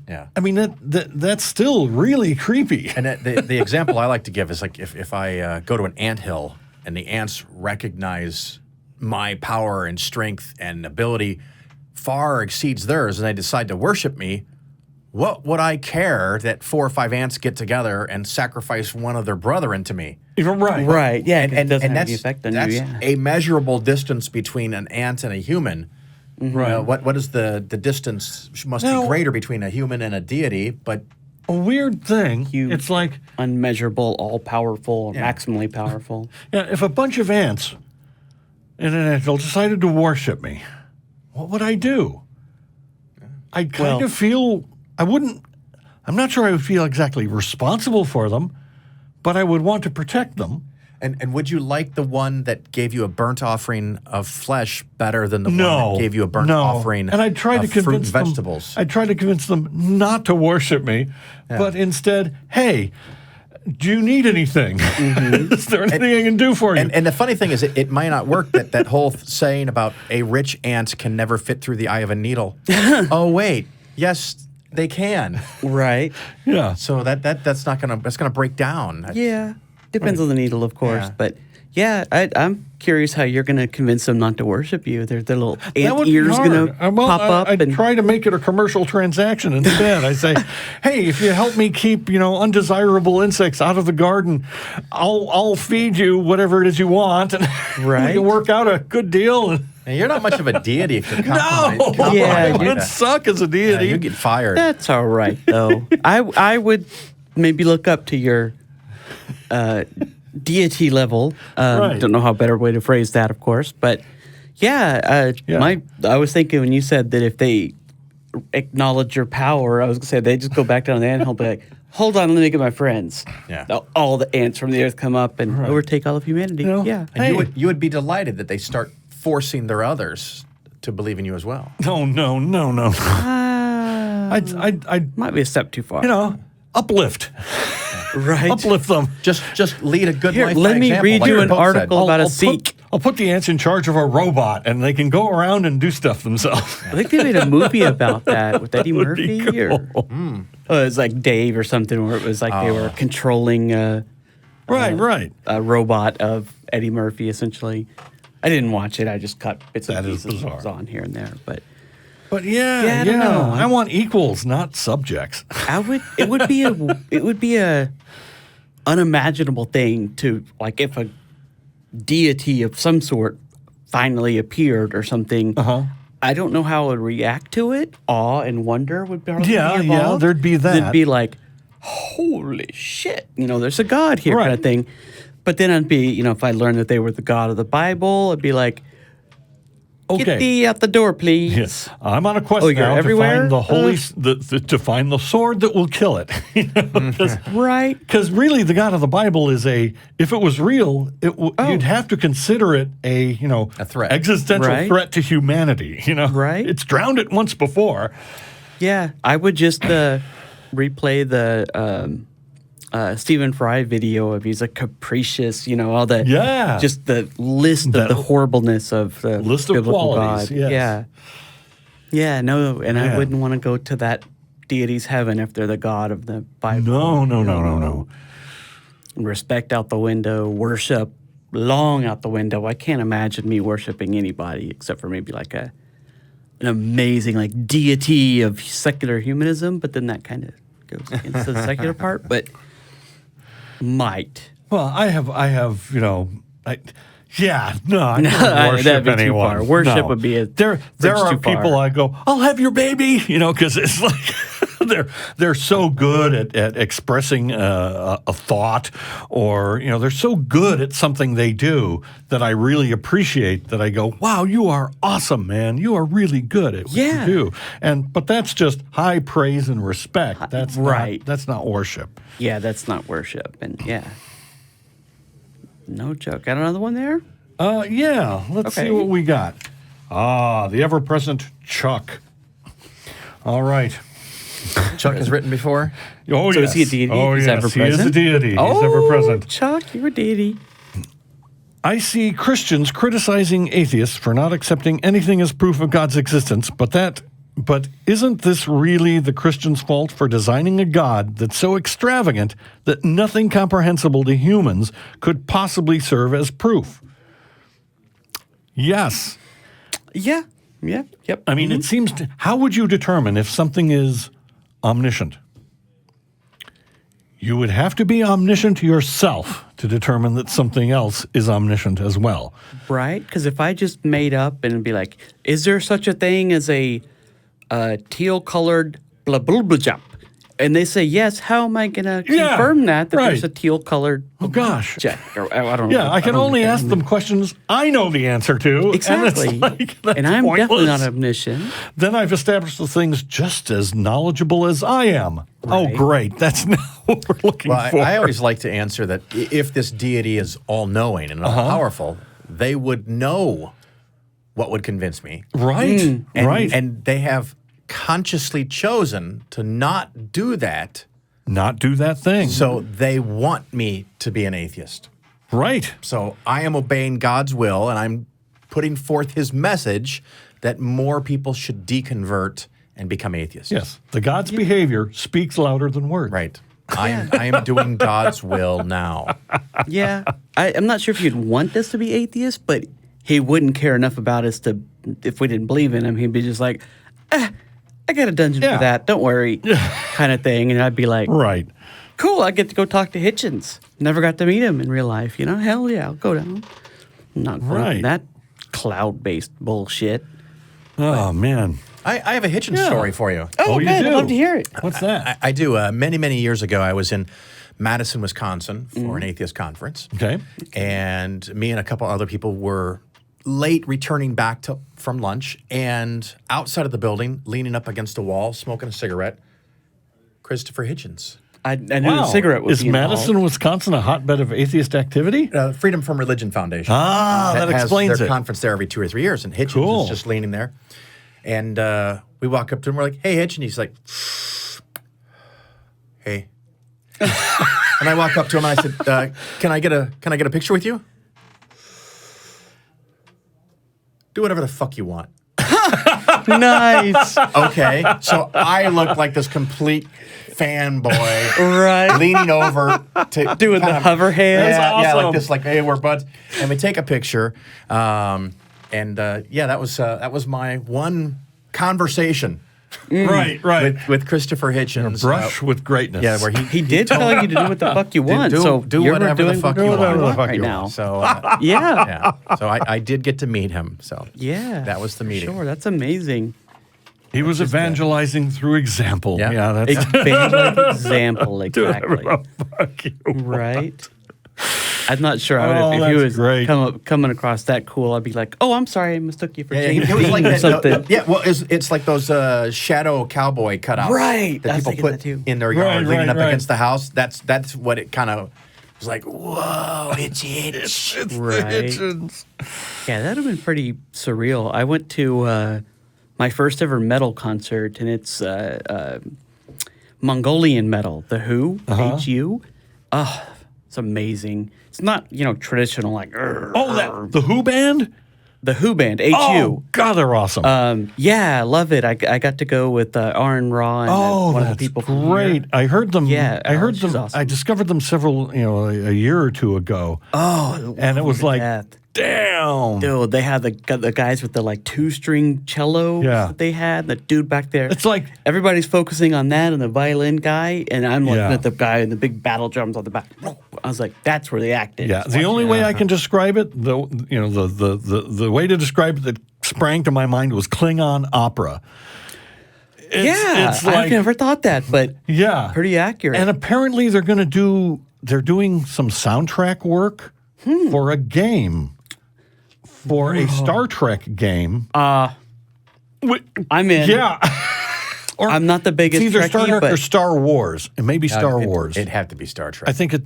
Yeah. I mean, that's still really creepy. And the example I like to give is like if I go to an anthill and the ants recognize my power and strength and ability far exceeds theirs and they decide to worship me, what would I care that 4 or 5 ants get together and sacrifice one of their brethren to me? Right. Right, yeah, 'cause it doesn't have that's, the effect on that's you, yeah. a measurable distance between an ant and a human. Right. What is the distance must Now- be greater between a human and a deity, but A weird thing. Huge. It's like, Unmeasurable, all-powerful, Yeah. maximally powerful. if a bunch of ants in an anthill decided to worship me, what would I do? I'd kind Well- of feel, I'm not sure I would feel exactly responsible for them, but I would want to protect them. And would you like the one that gave you a burnt offering of flesh better than the one No. that gave you a burnt offering And I'd try to of fruit and convince them, vegetables? I'd try to convince them not to worship me, but instead, hey, do you need anything? Is there anything I can do for you? And the funny thing is, it might not work. That whole saying about a rich ant can never fit through the eye of a needle. Oh wait, yes, they can. Right. yeah. So that's gonna break down. Yeah. Depends on the needle, of course. Yeah. But yeah, I'm curious how you're going to convince them not to worship you. Their little That ant would be ears hard. going to pop up. I'd and try to make it a commercial transaction instead. I say, hey, if you help me keep, undesirable insects out of the garden, I'll feed you whatever it is you want, and we Right. can work out a good deal. And you're not much of a deity if you're No, compromised. Yeah, it like would that. suck as a Yeah, deity. you get fired. That's all right, though. I would maybe look up to your deity level. Right. Don't know how better way to phrase that, of course. But yeah, Yeah. I was thinking when you said that if they acknowledge your power, I was going to say they just go back down the anthill and be like, hold on, let me get my friends. Yeah. All the ants from the earth come up and overtake all of humanity. You know? Yeah. And Hey. you would be delighted that they start forcing their others to believe in you as well. No. I'd Might be a step too far. uplift. Right. Uplift them. Just lead a good Here, life. let by me example, read like you your an book said. article about a Sikh. I'll put the ants in charge of a robot, and they can go around and do stuff themselves. I think they made a movie about that with Eddie would be Murphy. Or, cool. it was like Dave or something, where it was like they were controlling Right. a robot of Eddie Murphy, essentially. I didn't watch it. I just cut bits That and is pieces bizarre. on here and there. But But Yeah, I don't know. I want equals, not subjects. it would be a unimaginable thing to, like, if a deity of some sort finally appeared or something. I don't know how I would react to it. Awe and wonder would probably Yeah, be yeah, involved. there'd be that. There'd be like, holy shit, there's a God here, kind of Right. thing. But then I'd be, if I learned that they were the God of the Bible, I'd be like, get Okay. thee out the door, please. Yes, I'm on a quest Oh, you're now everywhere? to find the holy, to find the sword that will kill it. Right. Because really, the God of the Bible is if it was real, you'd have to consider it a threat. existential Right. threat to humanity. Right. It's drowned it once before. Yeah, I would just replay the Stephen Fry video of he's a capricious, all that. Yeah. Just the list of the horribleness of the List of biblical qualities, God. yes. Yeah. Yeah, no, and I Yeah. wouldn't want to go to that deity's heaven if they're the God of the Bible. No. Respect out the window, worship long out the window. I can't imagine me worshiping anybody except for maybe like an amazing like deity of secular humanism, but then that kind of goes against the secular part, but might. Well, I have, no, I don't worship that'd be too anyone. far. Worship No. would be a there are too people far. I go, I'll have your baby, because it's like they're so good at expressing a thought, or they're so good at something they do that I really appreciate. That I go, wow, you are awesome, man. You are really good at what you do. But that's just high praise and respect. That's right. That's not worship. Yeah, that's not worship, and no joke. Got another one there? Let's see what we got. The ever-present Chuck. All right. Chuck has written before. Oh, So yes. is he a deity? Oh, He's yes. ever-present? He is a deity. Oh, He's ever-present. Chuck, you're a deity. I see Christians criticizing atheists for not accepting anything as proof of God's existence, but isn't this really the Christian's fault for designing a God that's so extravagant that nothing comprehensible to humans could possibly serve as proof? Yes. Yeah. Yep. I mean, it seems how would you determine if something is omniscient? You would have to be omniscient yourself to determine that something else is omniscient as well. Right? Because if I just made up and be like, is there such a thing as a teal-colored blah, blah, blah, jump? And they say yes, how am I going to confirm that there's a teal-colored jet? Or, I don't know. Yeah, I can only ask them questions I know the answer to. Exactly. And I'm pointless. definitely not omniscient. Then I've established the things just as knowledgeable as I am. Oh, Right. great. That's not what we're looking Well, for. I always like to answer that if this deity is all-knowing and all-powerful, they would know what would convince me. Right, right. And they have consciously chosen to not do that. Not do that thing. So they want me to be an atheist. Right. So I am obeying God's will, and I'm putting forth his message that more people should deconvert and become atheists. Yes. The God's behavior speaks louder than words. Right. I am doing God's will now. Yeah. I'm not sure if you'd want us to be atheists, but he wouldn't care enough about us to, if we didn't believe in him, he'd be just like, I got a dungeon for that. Don't worry, kind of thing. And I'd be like, Right. cool, I get to go talk to Hitchens. Never got to meet him in real life, Hell yeah, I'll go down. I'm not going to that cloud-based bullshit. Oh, man. I have a Hitchens story for you. Oh, you man, do? I'd love to hear it. What's that? I do. Many, many years ago, I was in Madison, Wisconsin for an atheist conference. Okay. And me and a couple other people were late returning back from lunch, and outside of the building, leaning up against a wall, smoking a cigarette, Christopher Hitchens. I knew the cigarette was Is Madison, Wisconsin a hotbed of atheist activity? Freedom from Religion Foundation. That has explains their it. conference there every 2 or 3 years, and Hitchens is just leaning there. And we walk up to him, we're like, hey, Hitch, and he's like, hey. And I walk up to him and I said, can I get a picture with you? Do whatever the fuck you want. Nice. Okay. So I look like this complete fanboy. Right. Leaning over to Doing the hover hands. Yeah, like this, like, hey, we're buds. And we take a picture. That was my one conversation. Right. With Christopher Hitchens. Brush with greatness. Yeah, where He did tell you to do what the fuck you want. do so you're whatever the doing fuck you whatever want. right now. So Yeah. So I did get to meet him. So Yeah. that was the meeting. Sure, that's amazing. He was evangelizing through example. Yeah. That's Example, exactly. fuck you. Right. I'm not sure I would Oh, if that's he was great. coming across that cool. I'd be like, oh, I'm sorry, I mistook you for James It was like Dean or that, something. well, it's like those shadow cowboy cutouts Right, I that was people thinking put that too. in their yard, leaning up right. against the house. That's what it kind of was like. Whoa, it's Hitch. Right. Hitchens. Yeah, that would have been pretty surreal. I went to my first ever metal concert, and it's Mongolian metal, The Who, H-U. Oh, it's amazing. It's not, traditional like. The Who band? The Who band, HU. Oh, God, they're awesome. Yeah, I love it. I got to go with Aaron Raw and one of the that's people from great. here. I heard them. Yeah, I heard she's them. awesome. I discovered them several, a year or two ago. Oh, And it was like, death. damn. Dude, they had the guys with the like 2-string cello Yeah. that they had. The dude back there. It's like, Everybody's focusing on that and the violin guy, and I'm looking Yeah. at the guy and the big battle drums on the back. I was like, that's where the act is. yeah. The only way I can describe it, the way to describe it that sprang to my mind was Klingon opera. It's like, I've never thought that, but yeah, pretty accurate. And apparently they're doing some soundtrack work for a game, for a Star Trek game. I'm in. Yeah. Or I'm not the biggest it's either Star Trekkie, Trek but or Star Wars. It may be Star Wars. It'd have to be Star Trek. I think it.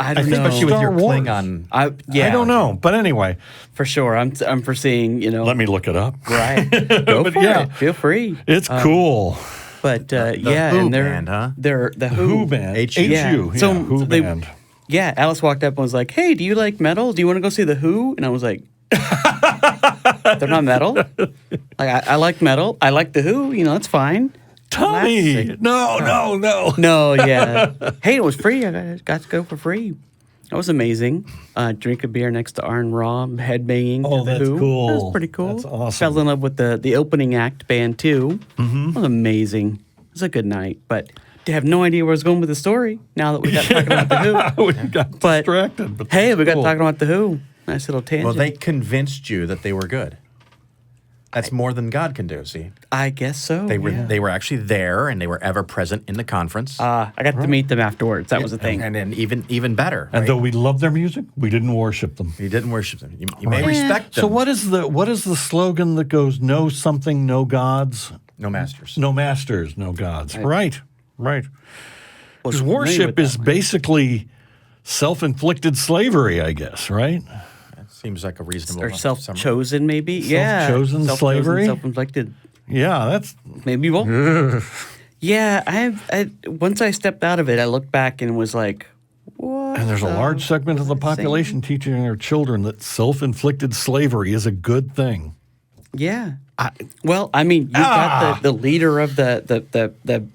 I don't think know. Especially with Star your Wars. Klingon. I don't know, but anyway, For sure. I'm foreseeing, let me look it up. right. Go But for yeah. it. Feel free. It's cool. But yeah, Who and they're band, huh? they're the Who band? HU. Yeah. HU. So yeah, Who they- band. Yeah, Alice walked up and was like, "Hey, do you like metal? Do you want to go see the Who?" And I was like, "They're not metal. Like I like metal. I like the Who. That's fine." Tommy, Classic. no. No, yeah. Hey, it was free. I got to go for free. That was amazing. Drink a beer next to Arn Raw, headbanging. Oh, to the that's Who. cool. That was pretty cool. That's awesome. Fell in love with the opening act band too. Mm-hmm. It was amazing. It was a good night, but I have no idea where I was going with the story now that we got talking about the Who. we got But distracted. But hey, we got cool. talking about the Who. Nice little tangent. Well, they convinced you that they were good. That's more than God can do. See, I guess so. they were yeah. they were actually there and they were ever present in the conference. I got to meet them afterwards. That was the thing. And then even better. And right? though we love their music, we didn't worship them. You didn't worship them. You may respect them. So what is the slogan that goes no something, no gods, No masters. no masters, no gods? Right. Because Wasn't familiar worship with that is one. basically self-inflicted slavery, I guess, right? Seems like a reasonable Or summary. self-chosen, maybe. Yeah. Self-chosen slavery? Self-inflicted. Yeah, that's Maybe both. Yeah, I once I stepped out of it, I looked back and was like, what? and there's a the large segment of the same? population teaching their children that self-inflicted slavery is a good thing. Yeah. Well, I mean, you got the leader of the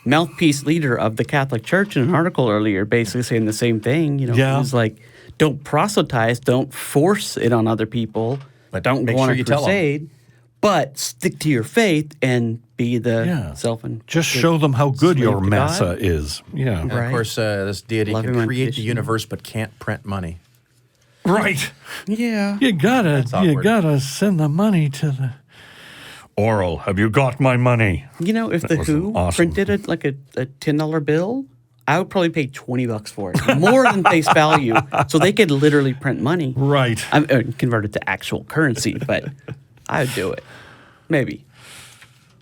mouthpiece leader of the Catholic Church in an article earlier basically saying the same thing. Yeah. He was like, don't proselytize, don't force it on other people, But don't make go on sure a you tell 'em. crusade, but stick to your faith and be the Yeah. self and Just show them how good your slave to God. massa is. Yeah. And Right. of course, this deity Love him can on create the condition. universe but can't print money. Right. Yeah. You awkward. gotta send the money to the Oral. Have you got my money? If the was Who awesome. printed a $10 bill, I would probably pay $20 for it, more than face value, so they could literally print money. Right. Convert it to actual currency, but I would do it. Maybe.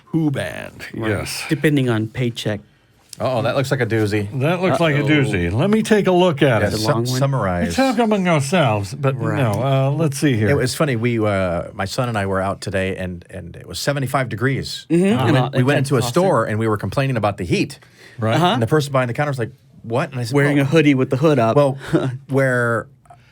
Who band? Yes. Depending on paycheck. Oh, that looks like a doozy. That looks like a doozy. Let me take a look at Yeah, it. a long one. summarize. We talk among ourselves, but no. Let's see here. It was funny. My son and I were out today, and it was 75 degrees. Mm-hmm. We went into a store, and we were complaining about the heat. right. And the person behind the counter was like, "What?" And I said, Wearing a hoodie with the hood up. Well, where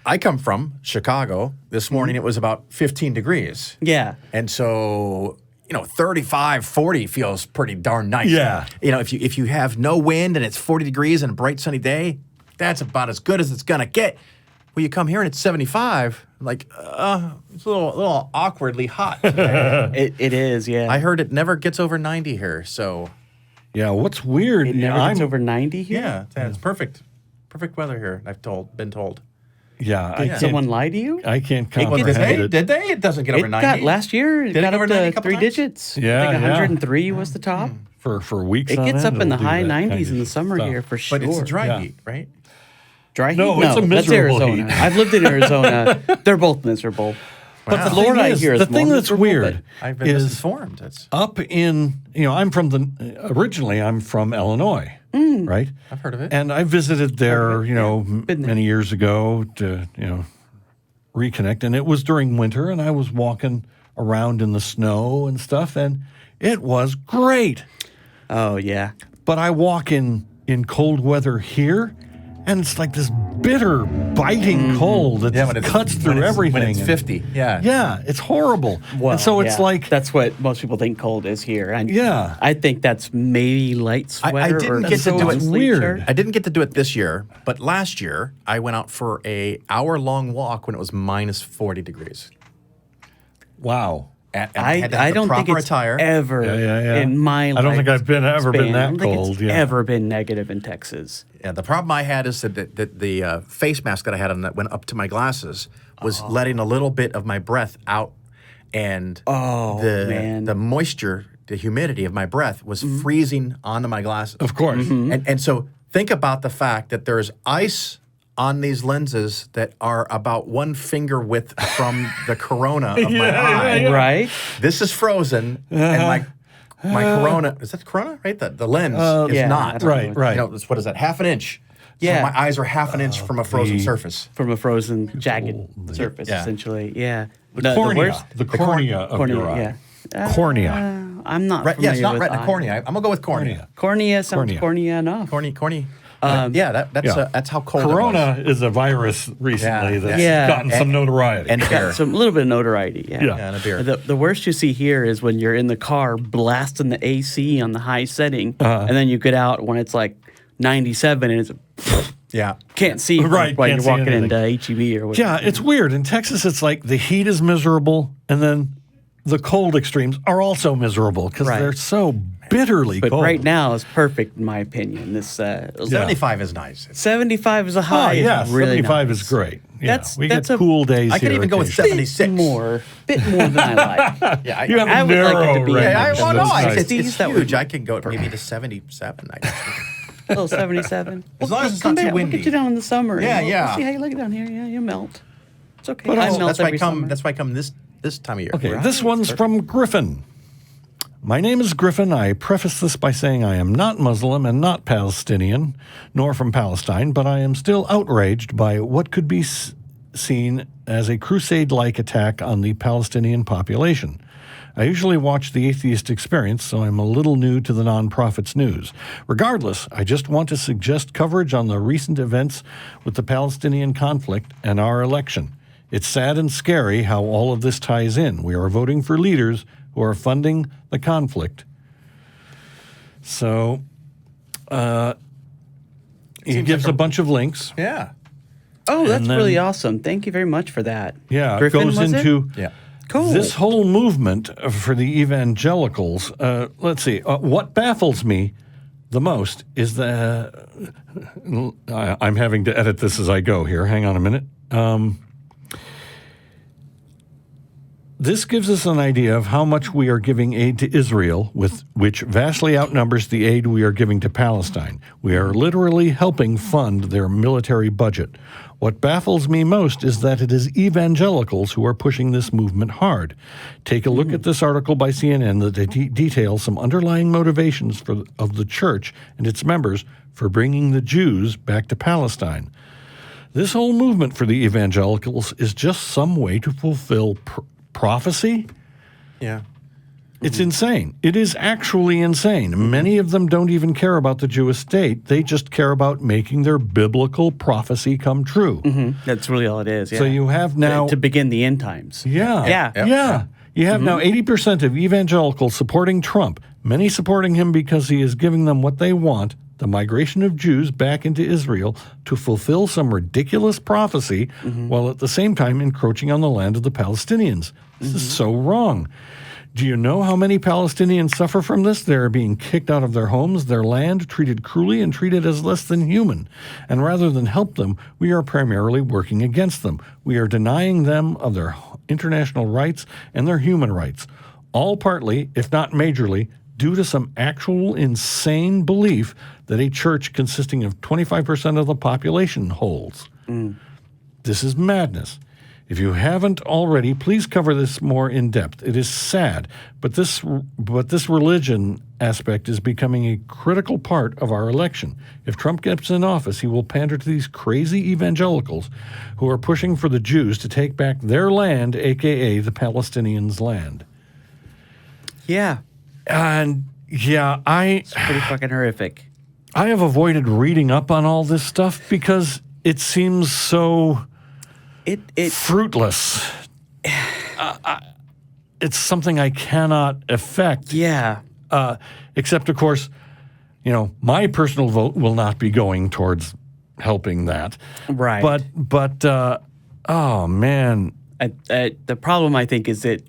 I come from, Chicago, this morning it was about 15 degrees. yeah. And so, 35, 40 feels pretty darn nice. Yeah. If you have no wind and it's 40 degrees and a bright sunny day, that's about as good as it's going to get. Well, you come here and it's 75, like, it's a little awkwardly hot today. It is, yeah. I heard it never gets over 90 here, so Yeah. What's weird? it never gets over 90 here. yeah, it's perfect. Perfect weather here, I've been told. Yeah. I Did can't. someone lie to you? I can't Well, comprehend it. did they? It doesn't get over It 90. got last year. It Did it got go over up 90 a to couple 3 times? digits. Yeah, I think yeah. 103 was the top. For weeks. It on gets end, up in the it'll do high that 90s kind in the of summer stuff. here for sure. But it's a dry Yeah. heat, right? Dry heat? No, it's a that's miserable Arizona. heat. I've lived in Arizona. They're both miserable. But Wow. Florida, I hear, is the more thing that's miserable, weird I've been is misinformed. It's, up in, I'm from originally I'm from Illinois, right? I've heard of it. And I visited there, Been there. many years ago to, reconnect. And it was during winter, and I was walking around in the snow and stuff, and it was great. Oh, yeah. But I walk in cold weather here, and it's like this bitter, biting cold that just cuts through everything. When it's 50, yeah. Yeah, it's horrible. Well, and so it's like... That's what most people think cold is here. And Yeah. I think that's maybe light sweater. I didn't get to do it. Weird. I didn't get to do it this year, but last year I went out for a hour-long walk when it was minus 40 degrees. Wow. And I don't think it's ever in my life. I don't think I've been that cold. I don't think it's ever been negative in Texas. Yeah, the problem I had is that the face mask that I had on that went up to my glasses was letting a little bit of my breath out, and the moisture, the humidity of my breath was freezing onto my glasses. Of course. And so think about the fact that there's ice on these lenses that are about 1 finger width from the corona of my eye. Right? This is frozen, and my corona, is that corona, right? The lens is not. Right. You know, what is that, half an inch? Yeah. So my eyes are half an inch from a frozen surface. From a frozen, jagged surface, essentially. Yeah. The cornea. The cornea of your eye. Yeah. Cornea. I'm not familiar Yeah, it's not with retina, eye. cornea. I'm going to go with cornea. Cornea sounds cornea enough. Corny. That's how cold Corona it was. is a virus recently that's Yeah. gotten some notoriety. And beer. Got a little bit of notoriety, yeah. And a beer. The worst you see here is when you're in the car blasting the AC on the high setting, and then you get out when it's like 97 and it's can't see Right, while can't you're see walking anything. into HEB or whatever. Yeah, it's weird. In Texas, it's like the heat is miserable, and then the cold extremes are also miserable because they're so bitterly But cold. right now is perfect in my opinion. This 75 is nice. 75 is a high. yeah, is really 75 nice. is great. Yeah, we that's get cool days I could here even go with occasionally. 76. Bit more than I like. Yeah, You have I a would like it narrow to be range. in I like well, no, That's nice. it's That would huge. I can go maybe to 77. I guess. A little 77. As long as it's Come not too down, windy. We'll get you down in the summer. Yeah, We'll yeah. see how you like it down here. Yeah, you melt. It's okay. But I also- melt That's why I every come. summer. That's why I come this time of year. Okay, this one's from Griffin. My name is Griffin. I preface this by saying I am not Muslim and not Palestinian, nor from Palestine, but I am still outraged by what could be seen as a crusade-like attack on the Palestinian population. I usually watch the Atheist Experience, so I'm a little new to the Non-Prophets news. Regardless, I just want to suggest coverage on the recent events with the Palestinian conflict and our election. It's sad and scary how all of this ties in. We are voting for leaders who are funding the conflict. So he gives a bunch of links. Yeah. Oh, that's And then- really awesome. Thank you very much for that. Yeah, Griffin, it goes was into Yeah. Cool. this whole movement for the evangelicals. Let's see. What baffles me the most is that I'm having to edit this as I go here. Hang on a minute. This gives us an idea of how much we are giving aid to Israel, which vastly outnumbers the aid we are giving to Palestine. We are literally helping fund their military budget. What baffles me most is that it is evangelicals who are pushing this movement hard. Take a look at this article by CNN that details some underlying motivations of the church and its members for bringing the Jews back to Palestine. This whole movement for the evangelicals is just some way to fulfill prophecy? Yeah. It's insane. It is actually insane. Many of them don't even care about the Jewish state. They just care about making their biblical prophecy come true. That's really all it is. Yeah. So you have now... to begin the end times. Yeah. Yeah. You have now 80% of evangelicals supporting Trump, many supporting him because he is giving them what they want, the migration of Jews back into Israel to fulfill some ridiculous prophecy while at the same time encroaching on the land of the Palestinians. This is so wrong. Do you know how many Palestinians suffer from this? They're being kicked out of their homes, their land, treated cruelly, and treated as less than human. And rather than help them, we are primarily working against them. We are denying them of their international rights and their human rights, all partly, if not majorly, due to some actual insane belief that a church consisting of 25% of the population holds. This is madness. If you haven't already, please cover this more in depth. It is sad, but this religion aspect is becoming a critical part of our election. If Trump gets in office, he will pander to these crazy evangelicals who are pushing for the Jews to take back their land, a.k.a. the Palestinians' land. Yeah. And, yeah, It's pretty fucking horrific. I have avoided reading up on all this stuff because it seems so fruitless. It's something I cannot affect. Yeah. Except, of course, my personal vote will not be going towards helping that. Right. But oh, man. The problem, I think, is that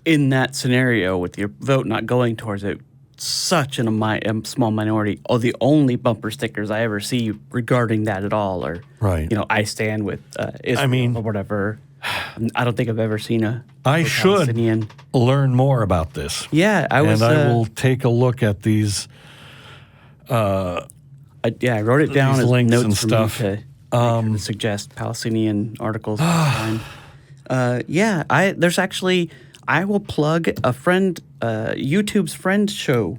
in that scenario, with your vote not going towards it, such a small minority, the only bumper stickers I ever see regarding that at all are, right. I stand with Israel or whatever. I don't think I've ever seen I should Palestinian. Learn more about this. Yeah, I will take a look at these. I wrote it down as links notes and for stuff. me to suggest Palestinian articles. There's actually. I will plug a friend, YouTube's friend show.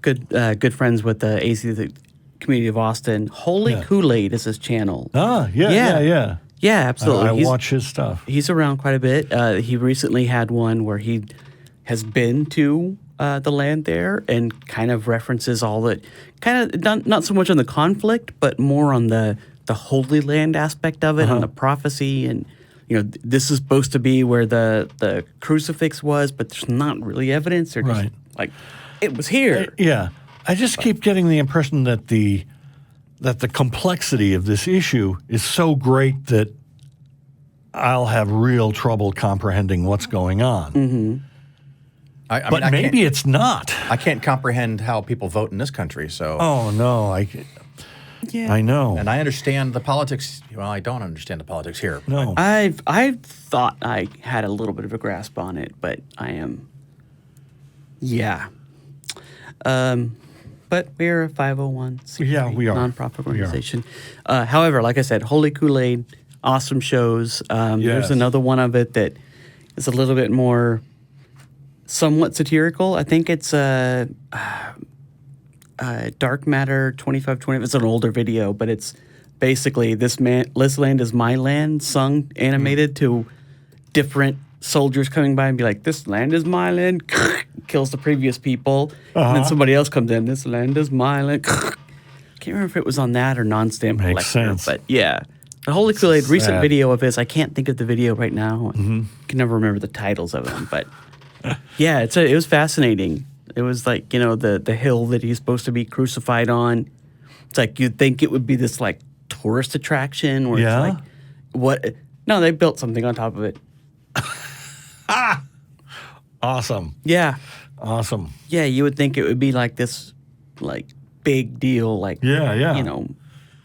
Good friends with the Atheist Community of Austin. Holy Kool-Aid is his channel. Yeah. Yeah, absolutely. I watch his stuff. He's around quite a bit. He recently had one where he has been to the land there and kind of references all that, kind of not so much on the conflict, but more on the Holy Land aspect of it, on the prophecy and. This is supposed to be where the crucifix was, but there's not really evidence. They're just like, it was here. Yeah. I just keep getting the impression that the complexity of this issue is so great that I'll have real trouble comprehending what's going on. Mm-hmm. But maybe it's not. I can't comprehend how people vote in this country, so... Oh, no, I know. And I understand the politics. Well, I don't understand the politics here. No. I thought I had a little bit of a grasp on it, but I am... Yeah. But we're a 501c3 we are. nonprofit organization. However, like I said, Holy Kool-Aid, awesome shows. There's another one of it that is a little bit more somewhat satirical. I think it's Dark Matter 2520. It's an older video, but it's basically this land is my land, sung animated to different soldiers coming by and be like, this land is my land, kills the previous people. And then somebody else comes in, this land is my land. Can't remember if it was on that or non-stamp collector. Makes sense. But yeah. The Holy Kool-Aid, recent video of his, I can't think of the video right now. Can never remember the titles of them, but yeah, it was fascinating. It was like, the hill that he's supposed to be crucified on. It's like you'd think it would be this like tourist attraction where it's like, what? No, they built something on top of it. Awesome. Yeah. Awesome. Yeah, you would think it would be like this like big deal, like,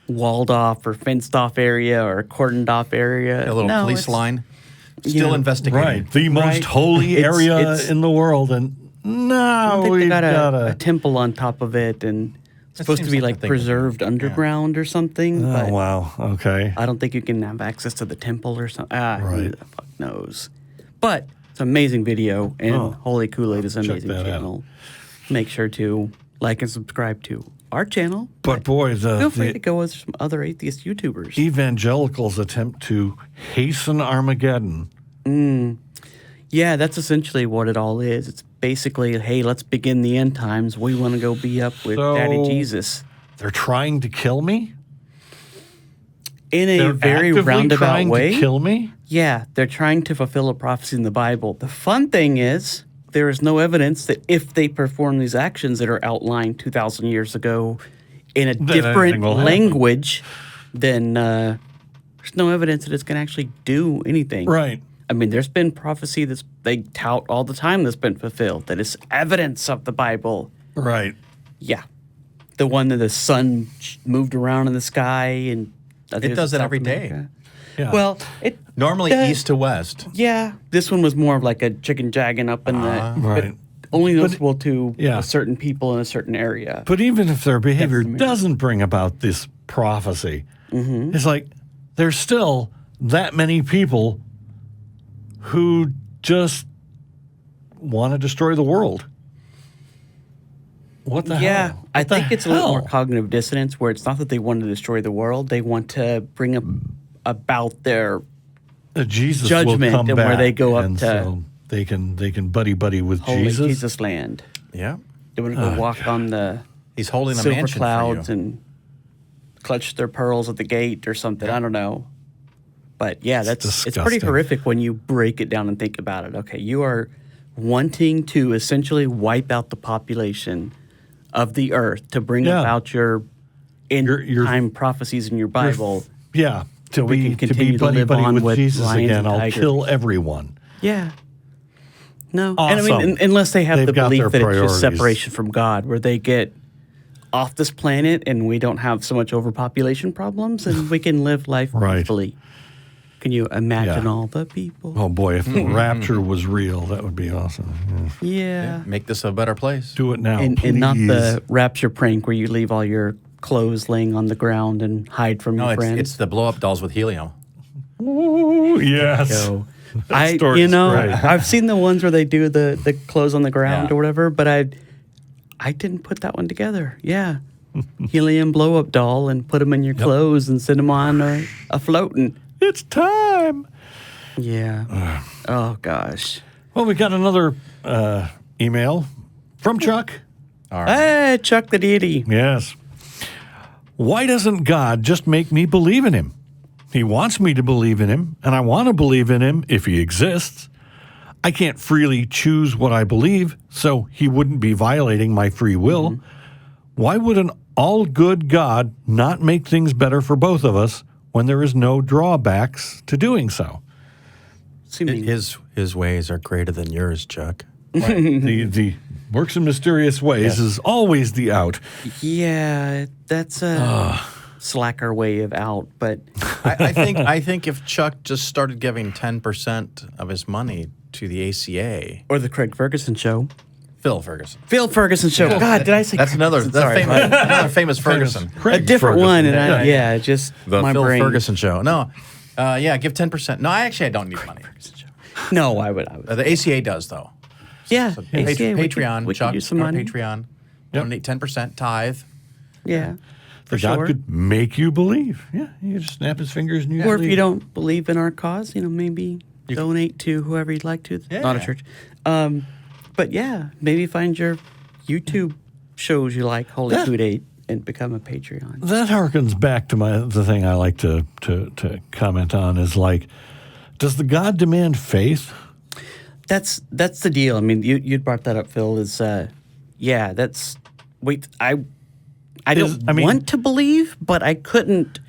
walled off or fenced off area or cordoned off area. A little police line. Still investigating. Right. The most holy area in the world. And no, I think we they got a temple on top of it, and it's supposed to be like preserved underground or something. Oh, but wow. Okay. I don't think you can have access to the temple or something. Who Right. the fuck knows? But it's an amazing video, and Holy Kool-Aid is an amazing channel. Make sure to like and subscribe to our channel. But boy, feel free to go with some other atheist YouTubers. Evangelicals attempt to hasten Armageddon. Yeah, that's essentially what it all is. It's basically, hey, let's begin the end times. We want to go be up with Daddy Jesus. They're trying to kill me? In a They're very actively roundabout trying way. to kill me? Yeah, they're trying to fulfill a prophecy in the Bible. The fun thing is, there is no evidence that if they perform these actions that are outlined 2,000 years ago in a different language, then there's no evidence that it's going to actually do anything. Right. I mean, there's been prophecy they tout all the time that's been fulfilled, that is evidence of the Bible. Right. Yeah. The one that the sun moved around in the sky and... It does it every day. Yeah. Well, normally east to west. Yeah. This one was more of like a chicken jagging up in the... Right. Only noticeable to Yeah. certain people in a certain area. But even if their behavior doesn't bring about this prophecy, it's like there's still that many people who just want to destroy the world. What the hell? Yeah, I think it's a little more hell? cognitive dissonance where it's not that they want to destroy the world. They want to bring about their Jesus judgment will come and back, where they go up and to so they can buddy with holy Jesus. Jesus land. Yeah. They want to go walk on the He's holding a silver mansion clouds for you. and clutch their pearls at the gate or something. I don't know. But yeah, it's pretty disgusting. horrific when you break it down and think about it. Okay, you are wanting to essentially wipe out the population of the earth to bring Yeah. about your Your- time prophecies in your Bible. Yeah, to we be can continue to buddy live on with with Jesus lions again. and I'll tigers. kill everyone. Yeah. No. Awesome. And I mean, unless they have They've the got belief their that it's priorities. just separation from God, where they get off this planet and we don't have so much overpopulation problems and we can live life Right. peacefully. Can you imagine Yeah. all the people? Oh boy, if the rapture was real, that would be awesome. Yeah. Yeah. Make this a better place. Do it now, And please. not the rapture prank where you leave all your clothes laying on the ground and hide from No, your it's, friends. it's the blow-up dolls with helium. Ooh, yes. So, story's great. I've seen the ones where they do the clothes on the ground Yeah. or whatever, but I didn't put that one together. Yeah. Helium blow up doll and put them in your clothes and send them on a floating. It's time. Yeah. Oh gosh. Well, we got another email from Chuck. All right. Hey, Chuck the deity. Yes. Why doesn't God just make me believe in him? He wants me to believe in him, and I want to believe in him if he exists. I can't freely choose what I believe, so he wouldn't be violating my free will. Why would an all-good God not make things better for both of us when there is no drawbacks to doing so? Seeming- His ways are greater than yours, Chuck. The works in mysterious ways is always the out. Yeah, that's a slacker way of out, but I think if Chuck just started giving 10% of his money to the ACA, or the Craig Ferguson show. Phil Ferguson. Phil Ferguson show. God, did I say That's Craig another Ferguson? Sorry. another famous Ferguson. A Craig different Ferguson. one, and Yeah. just The my Phil brain. Ferguson show. No, yeah, give 10%. No, I don't need money. No, I would. The ACA does though. Yeah, So ACA, we could- Patreon, we could Chuck, use some start money. Patreon. Yep. Donate 10%, tithe. Yeah, for God sure. could make you believe. Yeah, you just snap his fingers and you Or if believe. you don't believe in our cause, maybe donate to whoever you'd like to. Not a Yeah. church. But yeah, maybe find your YouTube shows you like, Holy Yeah. Food Aid, and become a Patreon. That harkens back to the thing I like to comment on is like, does the God demand faith? That's the deal. I mean, you brought that up, Phil. Is yeah, that's I don't want to believe, but I couldn't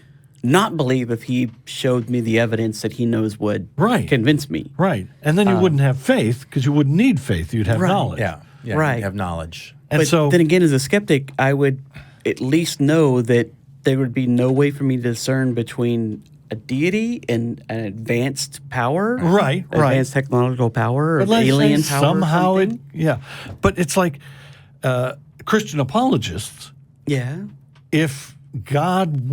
not believe if he showed me the evidence that he knows would Right. convince me. Right. And then you wouldn't have faith because you wouldn't need faith. You'd have Right. knowledge. Yeah, Right. You have knowledge. And But so then again, as a skeptic, I would at least know that there would be no way for me to discern between a deity and an advanced power, Right, right. advanced technological power, or but let's alien say power. somehow or it, something. yeah. But it's like Christian apologists, Yeah, if God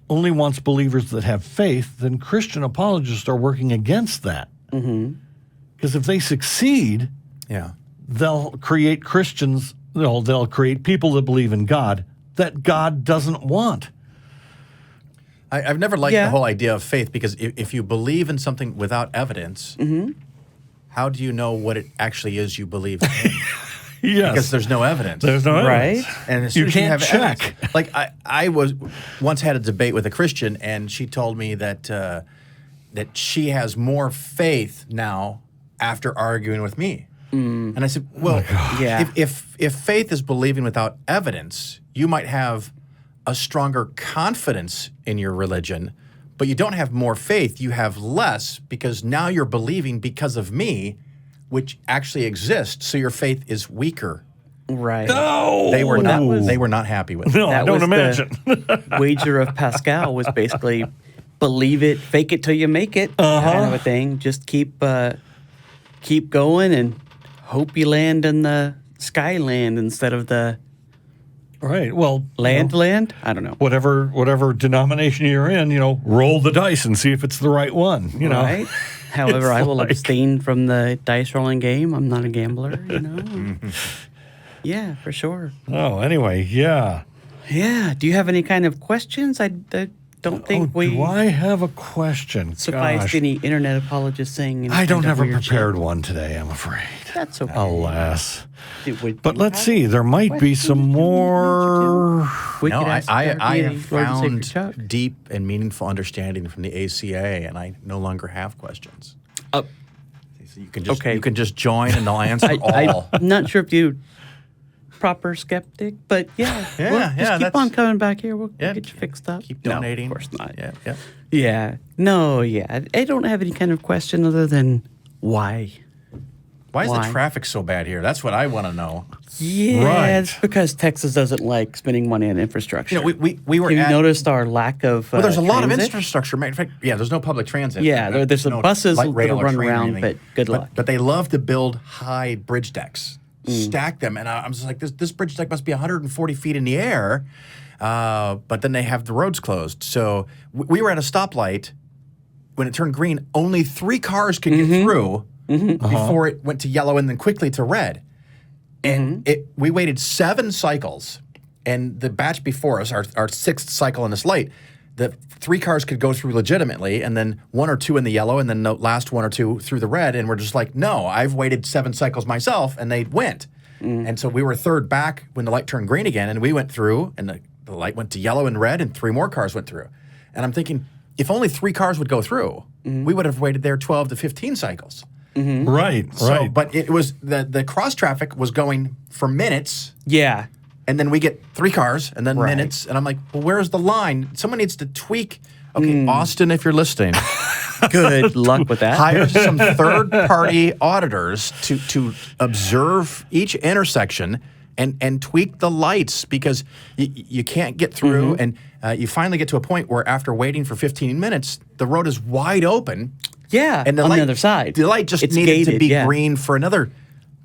only wants believers that have faith, then Christian apologists are working against that. Because if they succeed, Yeah. they'll create Christians, they'll create people that believe in God that God doesn't want. I've never liked Yeah. the whole idea of faith because if you believe in something without evidence, how do you know what it actually is you believe in? Yes. Because there's no evidence. There's no evidence. Right. And as You soon as can't have check. evidence- like I once had a debate with a Christian, and she told me that that she has more faith now after arguing with me. And I said, well, Yeah. if faith is believing without evidence, you might have a stronger confidence in your religion, but you don't have more faith. You have less because now you're believing because of me, which actually exists. So your faith is weaker. right. No. They were that not. was- They were not happy with it. No, I That don't was imagine. the wager of Pascal was basically believe it, fake it till you make it, kind of a thing. Just keep going and hope you land in the sky land instead of the Right. Well, land. I don't know. whatever denomination you're in, roll the dice and see if it's the right one. Right? However, It's I will like- abstain from the dice rolling game. I'm not a gambler, Yeah, for sure. Oh, anyway, yeah. Yeah. Do you have any kind of questions? don't think we do I have a question? sufficed Gosh. any internet apologists saying any I don't kind of have a weird prepared shit. one today, I'm afraid. That's okay. Alas. But Let's see. There might be some more. We No, could ask I our deity, have Lord and Savior found Chuck. deep and meaningful understanding from the ACA, and I no longer have questions. Uh, So you can just join, and they'll answer all. I'm not sure if you proper skeptic, but Yeah, just yeah, keep that's- on coming back here. We'll Yeah, get you fixed up. Keep No, donating. of course not. Yeah. Yeah. No, yeah. I don't have any kind of question other than why. Why is Why? the traffic so bad here? That's what I want to know. Yeah, Right. it's because Texas doesn't like spending money on infrastructure. You know, we were Have you at. noticed our lack of Well, there's a lot of transit? infrastructure. Matter of fact, yeah, there's no public transit. Yeah, there's some buses light that rail or run train or around, anything. but good luck. But they love to build high bridge decks, stack them, and I'm just like, this bridge deck must be 140 feet in the air. But then they have the roads closed. So we were at a stoplight. When it turned green, only 3 cars could get through before it went to yellow and then quickly to red. And we waited 7 cycles, and the batch before us, our 6th cycle in this light, the 3 cars could go through legitimately, and then 1 or 2 in the yellow, and then the last 1 or 2 through the red. And we're just like, no, I've waited 7 cycles myself, and they went. And so we were 3rd back when the light turned green again, and we went through, and the light went to yellow and red, and 3 more cars went through. And I'm thinking, if only 3 cars would go through, we would have waited there 12 to 15 cycles. Right. So, but it was the cross traffic was going for minutes, Yeah. and then we get 3 cars, and then Right. minutes, and I'm like, well, where's the line? Someone needs to tweak. Okay, Austin, if you're listening, Good luck with that. hire some third-party auditors to observe each intersection and tweak the lights, because you can't get through, and you finally get to a point where after waiting for 15 minutes, the road is wide open. Yeah, And the on light, the other side. The light just It's needed to gated, be yeah. green for another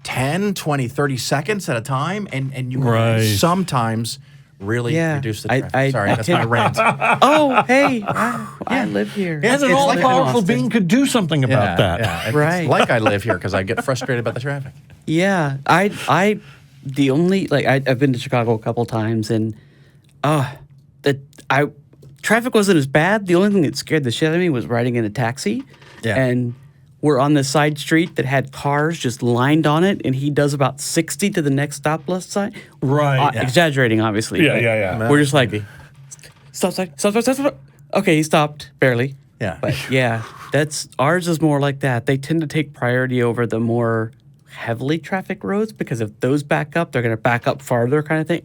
10, 20, 30 seconds at a time, and you can Right. sometimes really Yeah. reduce the I- traffic. I- Sorry, that's my rant. Oh, hey, I live here. Yeah, And an it's like all-powerful Austin. being could do something about that. Yeah, Right. It's like I live here because I get frustrated about the traffic. Yeah, the only I've been to Chicago a couple times, and traffic wasn't as bad. The only thing that scared the shit out of me was riding in a taxi, Yeah. and we're on this side street that had cars just lined on it, and he does about 60 to the next stop left side. Right. Exaggerating, obviously. Yeah, but yeah. We're just like, stop, stop. Okay, he stopped barely. Yeah. But yeah, ours is more like that. They tend to take priority over the more heavily traffic roads, because if those back up, they're going to back up farther, kind of thing.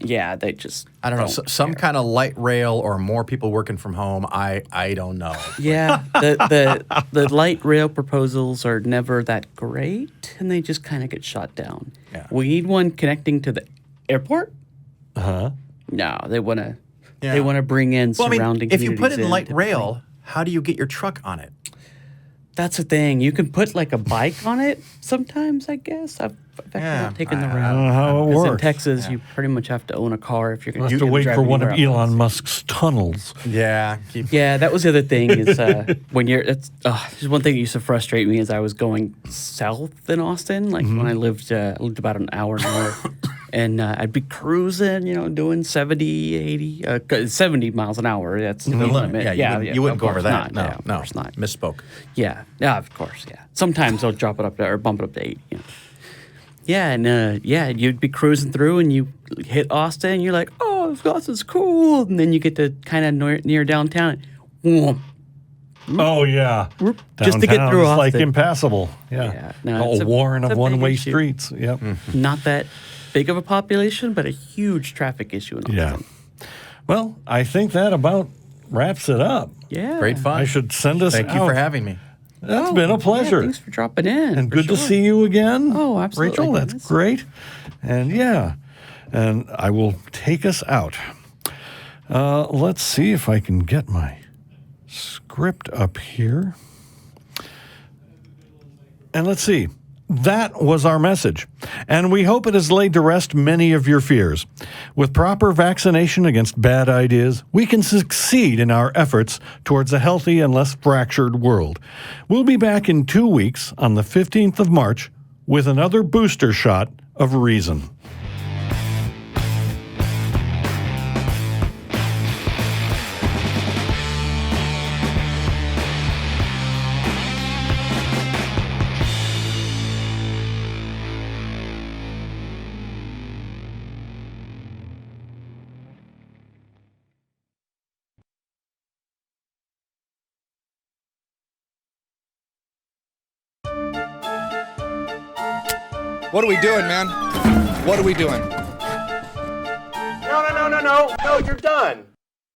Yeah, they just I don't know, some kind of light rail or more people working from home. I don't know. Yeah, the light rail proposals are never that great, and they just kind of get shot down. Yeah. We need one connecting to the airport. No, they want to. Yeah. They want to bring in Well, I surrounding. mean, if you put communities in light to rail, play. how do you get your truck on it? That's the thing. You can put like a bike on it sometimes, I guess. I've Yeah, not taken the I route. don't know how it 'Cause in works. Texas, you pretty much have to own a car if you're going You have to wait for one of Elon Musk's tunnels. Yeah. Yeah, that was the other thing is when you're, just one thing that used to frustrate me is I was going south in Austin, like when I lived about an hour north, and I'd be cruising, doing 70, 80, 70 miles an hour. That's the limit. Yeah, you wouldn't of go over course that. not. No, Yeah, of no. course not. Misspoke. Yeah, of course, yeah. Sometimes they'll drop it up or bump it up to 80. Yeah, and you'd be cruising through and you hit Austin and you're like, oh, Austin's cool. And then you get to kind of near downtown. And, Oh, yeah. Just to get Downtown through is like Austin. impassable. Yeah. Yeah, no, a it's a- warren it's of a big one-way issue. streets. Yep. not that big of a population, but a huge traffic issue in Austin. Yeah. Well, I think that about wraps it up. Yeah. Great fun. I should send us Thank you out. for having me. That's been a pleasure. Yeah, thanks for dropping in. And for good to sure. see you again. Oh, absolutely. Rachel, that's Yes. great. And and I will take us out. Let's see if I can get my script up here. And let's see. That was our message, and we hope it has laid to rest many of your fears. With proper vaccination against bad ideas, we can succeed in our efforts towards a healthy and less fractured world. We'll be back in 2 weeks on the 15th of March with another booster shot of reason. What are we doing, man? What are we doing? No, you're done.